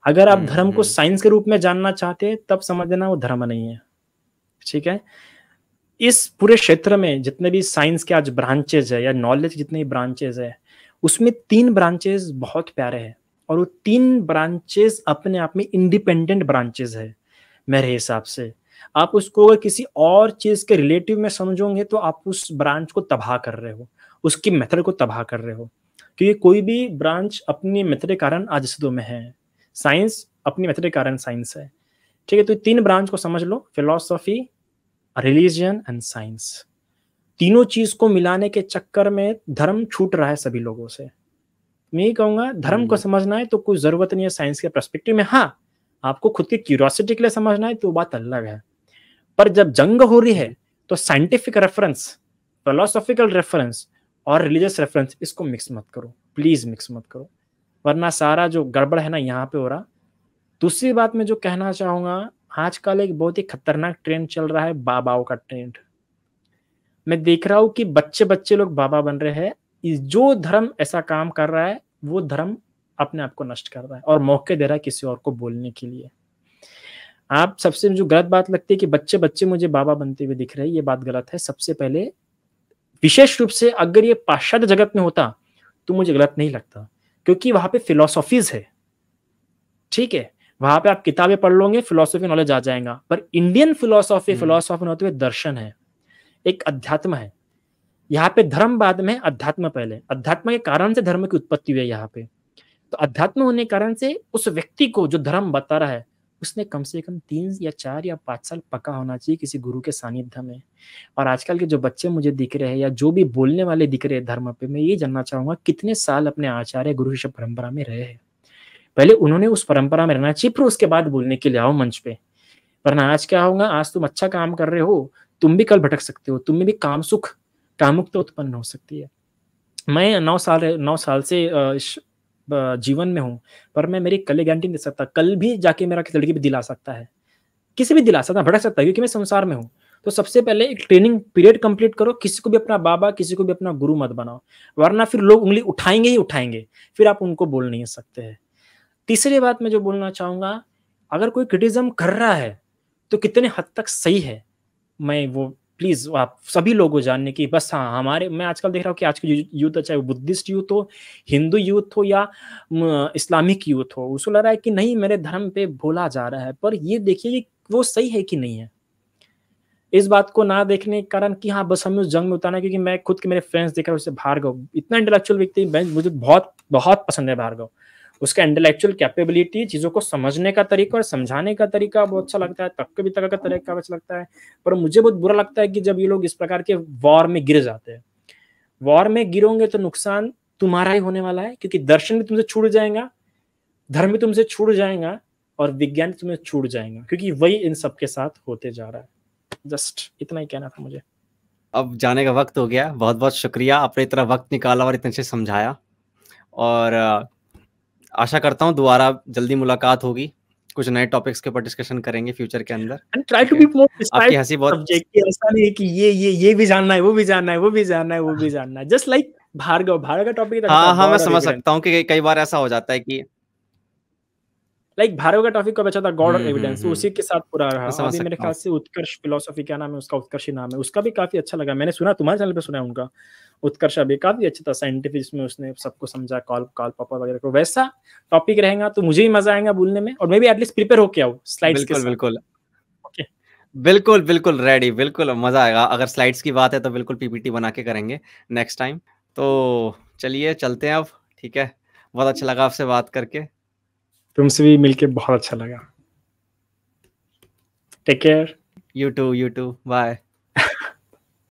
अगर आप धर्म को साइंस के रूप में जानना चाहते हैं तब समझ लेना वो धर्म नहीं है, ठीक है। इस पूरे क्षेत्र में जितने भी साइंस के आज ब्रांचेज है या नॉलेज जितने भी ब्रांचेज है, उसमें 3 ब्रांचेज बहुत प्यारे हैं और वो 3 ब्रांचेज अपने आप में इंडिपेंडेंट ब्रांचेज है मेरे हिसाब से। आप उसको अगर किसी और चीज के रिलेटिव में समझोगे तो आप उस ब्रांच को तबाह कर रहे हो, उसकी मेथड को तबाह कर रहे हो। क्योंकि कोई भी ब्रांच अपनी मेथड के कारण आज अस्तित्व में है, साइंस अपनी मेथड के कारण साइंस है, ठीक है। तो 3 ब्रांच को समझ लो, फिलोसॉफी, रिलीजन एंड साइंस। तीनों चीज को मिलाने के चक्कर में धर्म छूट रहा है सभी लोगों से। मैं ये कहूंगा धर्म को समझना है तो कोई जरूरत नहीं है साइंस के पर्सपेक्टिव में। हाँ, आपको खुद की क्यूरियोसिटी के लिए समझना है तो बात अलग है, पर जब जंग हो रही है तो साइंटिफिक रेफरेंस, फिलोसॉफिकल रेफरेंस और रिलीजियस रेफरेंस, इसको मिक्स मत करो, प्लीज मिक्स मत करो, वरना सारा जो गड़बड़ है ना यहाँ पे हो रहा। दूसरी बात मैं जो कहना चाहूंगा, आजकल एक बहुत ही खतरनाक ट्रेंड चल रहा है, बाबाओं का ट्रेंड। मैं देख रहा हूँ कि बच्चे लोग बाबा बन रहे हैं। जो धर्म ऐसा काम कर रहा है वो धर्म अपने आप को नष्ट कर रहा है और मौके दे रहा है किसी और को बोलने के लिए। आप सबसे जो गलत बात लगती है कि बच्चे मुझे बाबा बनते हुए दिख रहे हैं, ये बात गलत है। सबसे पहले विशेष रूप से अगर ये पाश्चात्य जगत में होता तो मुझे गलत नहीं लगता, क्योंकि वहां पे फिलोसॉफीज है, ठीक है। वहां पे आप किताबें पढ़ लोगे, फिलोसॉफी नॉलेज आ जाएगा। पर इंडियन फिलोसॉफी में होते हुए दर्शन है, एक अध्यात्म है। यहाँ पे धर्म बाद में, अध्यात्म पहले। अध्यात्म के कारण से धर्म की उत्पत्ति हुई है यहाँ पे। तो अध्यात्म होने के कारण से उस व्यक्ति को जो धर्म बता रहा है उसने कम से कम 3 या 4 या 5 साल पका होना चाहिए किसी गुरु के सानिध्य में। और आजकल के जो बच्चे मुझे दिख रहे हैं या जो भी बोलने वाले दिख रहे हैं धर्म पे, मैं ये जानना चाहूँगा कितने साल अपने आचार्य गुरु शिष्य परंपरा में रहे हैं? पहले उन्होंने उस परंपरा में रहना चाहिए, फिर उसके बाद बोलने के लिए आओ मंच पे। वरना आज क्या होगा, आज तुम अच्छा काम कर रहे हो, तुम भी कल भटक सकते हो, तुम में भी कामुकता उत्पन्न हो सकती है। मैं 9 साल से जीवन में हूँ, पर मैं मेरी कल गारंटी नहीं दे सकता, कल भी जाके मेरा किसी लड़की पे दिल आ सकता है, किसी भी दिल आ सकता है, भटक सकता है, क्योंकि मैं संसार में हूँ। तो सबसे पहले एक ट्रेनिंग पीरियड कंप्लीट करो, किसी को भी अपना बाबा, किसी को भी अपना गुरु मत बनाओ, वरना फिर लोग उंगली उठाएंगे ही उठाएंगे, फिर आप उनको बोल नहीं सकते हैं। तीसरी बात मैं जो बोलना चाहूँगा, अगर कोई क्रिटिसिज्म कर रहा है, तो कितने हद तक सही है, मैं वो प्लीज़ आप सभी लोगों को जानने की बस हाँ, हमारे मैं आजकल देख रहा हूँ कि आज की यूथ है, चाहे वो बुद्धिस्ट यूथ हो, हिंदू यूथ हो या इस्लामिक यूथ हो, उसको लग रहा है कि नहीं मेरे धर्म पे बोला जा रहा है, पर ये देखिए कि वो सही है कि नहीं है। इस बात को ना देखने के कारण कि हाँ, बस हमें उस जंग में उतारना है, क्योंकि मैं खुद के मेरे फ्रेंड्स देख रहा हूँ, जैसे भार्गव, इतना इंटेलेक्चुअल व्यक्ति मुझे बहुत बहुत पसंद है भार्गव। उसका इंटेलेक्चुअल कैपेबिलिटी, चीज़ों को समझने का तरीका और समझाने का तरीका बहुत अच्छा लगता है, तर्क वितर्क का तरीका अच्छा लगता है। पर मुझे बहुत बुरा लगता है कि जब ये लोग इस प्रकार के वॉर में गिर जाते हैं। वॉर में गिरोगे तो नुकसान तुम्हारा ही होने वाला है, क्योंकि दर्शन भी तुमसे छूट जाएगा, धर्म भी तुमसे छूट जाएगा और विज्ञान तुम्हें छूट जाएगा, क्योंकि वही इन सबके साथ होते जा रहा है। जस्ट इतना ही कहना था मुझे। अब जाने का वक्त हो गया। बहुत बहुत शुक्रिया, आपने इतना वक्त निकाला और इतने अच्छे से समझाया। और आशा करता हूँ दोबारा जल्दी मुलाकात होगी, कुछ नए टॉपिक्स के ऊपर डिस्कशन करेंगे फ्यूचर के अंदर। And try to be more आपकी प्रिसाइज हंसी बहुत सब्जेक्ट, कि ऐसा नहीं है कि ये भी जानना है, वो भी जानना है, वो भी जानना है, वो भी जानना है। जस्ट लाइक भार्गव का टॉपिक था, हाँ हाँ, मैं गॉड ऑफ समझ एविडेंस। सकता हूँ कि कई बार ऐसा हो जाता है कि लाइक भार्गव का टॉपिक कब अच्छा था, गॉड ऑफ एविडेंस, तो हम्म, उसी के साथ पूरा रहा। मैं समझ अभी मेरे सकता हूँ। ख्याल से उत्कर्ष फिलोसॉफी, क्या नाम है उसका, उत्कर्ष ही नाम है उसका, भी काफी अच्छा लगा। मैंने सुना, तुम्हारे चैनल पे सुना है उनका, उत्कर्ष अभी काफी अच्छा था, साइंटिफिक में उसने सबको समझा, कॉल पापा वगैरह को। वैसा टॉपिक रहेगा तो मुझे भी मजा आएगा बोलने में, और मैं भी एटलीस्ट प्रिपेयर होके आऊँ स्लाइड्स के बिल्कुल साथ। बिल्कुल ओके, बिल्कुल बिल्कुल रेडी, बिल्कुल मजा आएगा। अगर स्लाइड्स की बात है तो बिल्कुल पीपीटी बना के करेंगे नेक्स्ट टाइम। तो चलिए चलते हैं अब, ठीक है। बहुत अच्छा लगा आपसे बात करके। तुमसे भी मिलके बहुत अच्छा लगा। Take care. You too bye.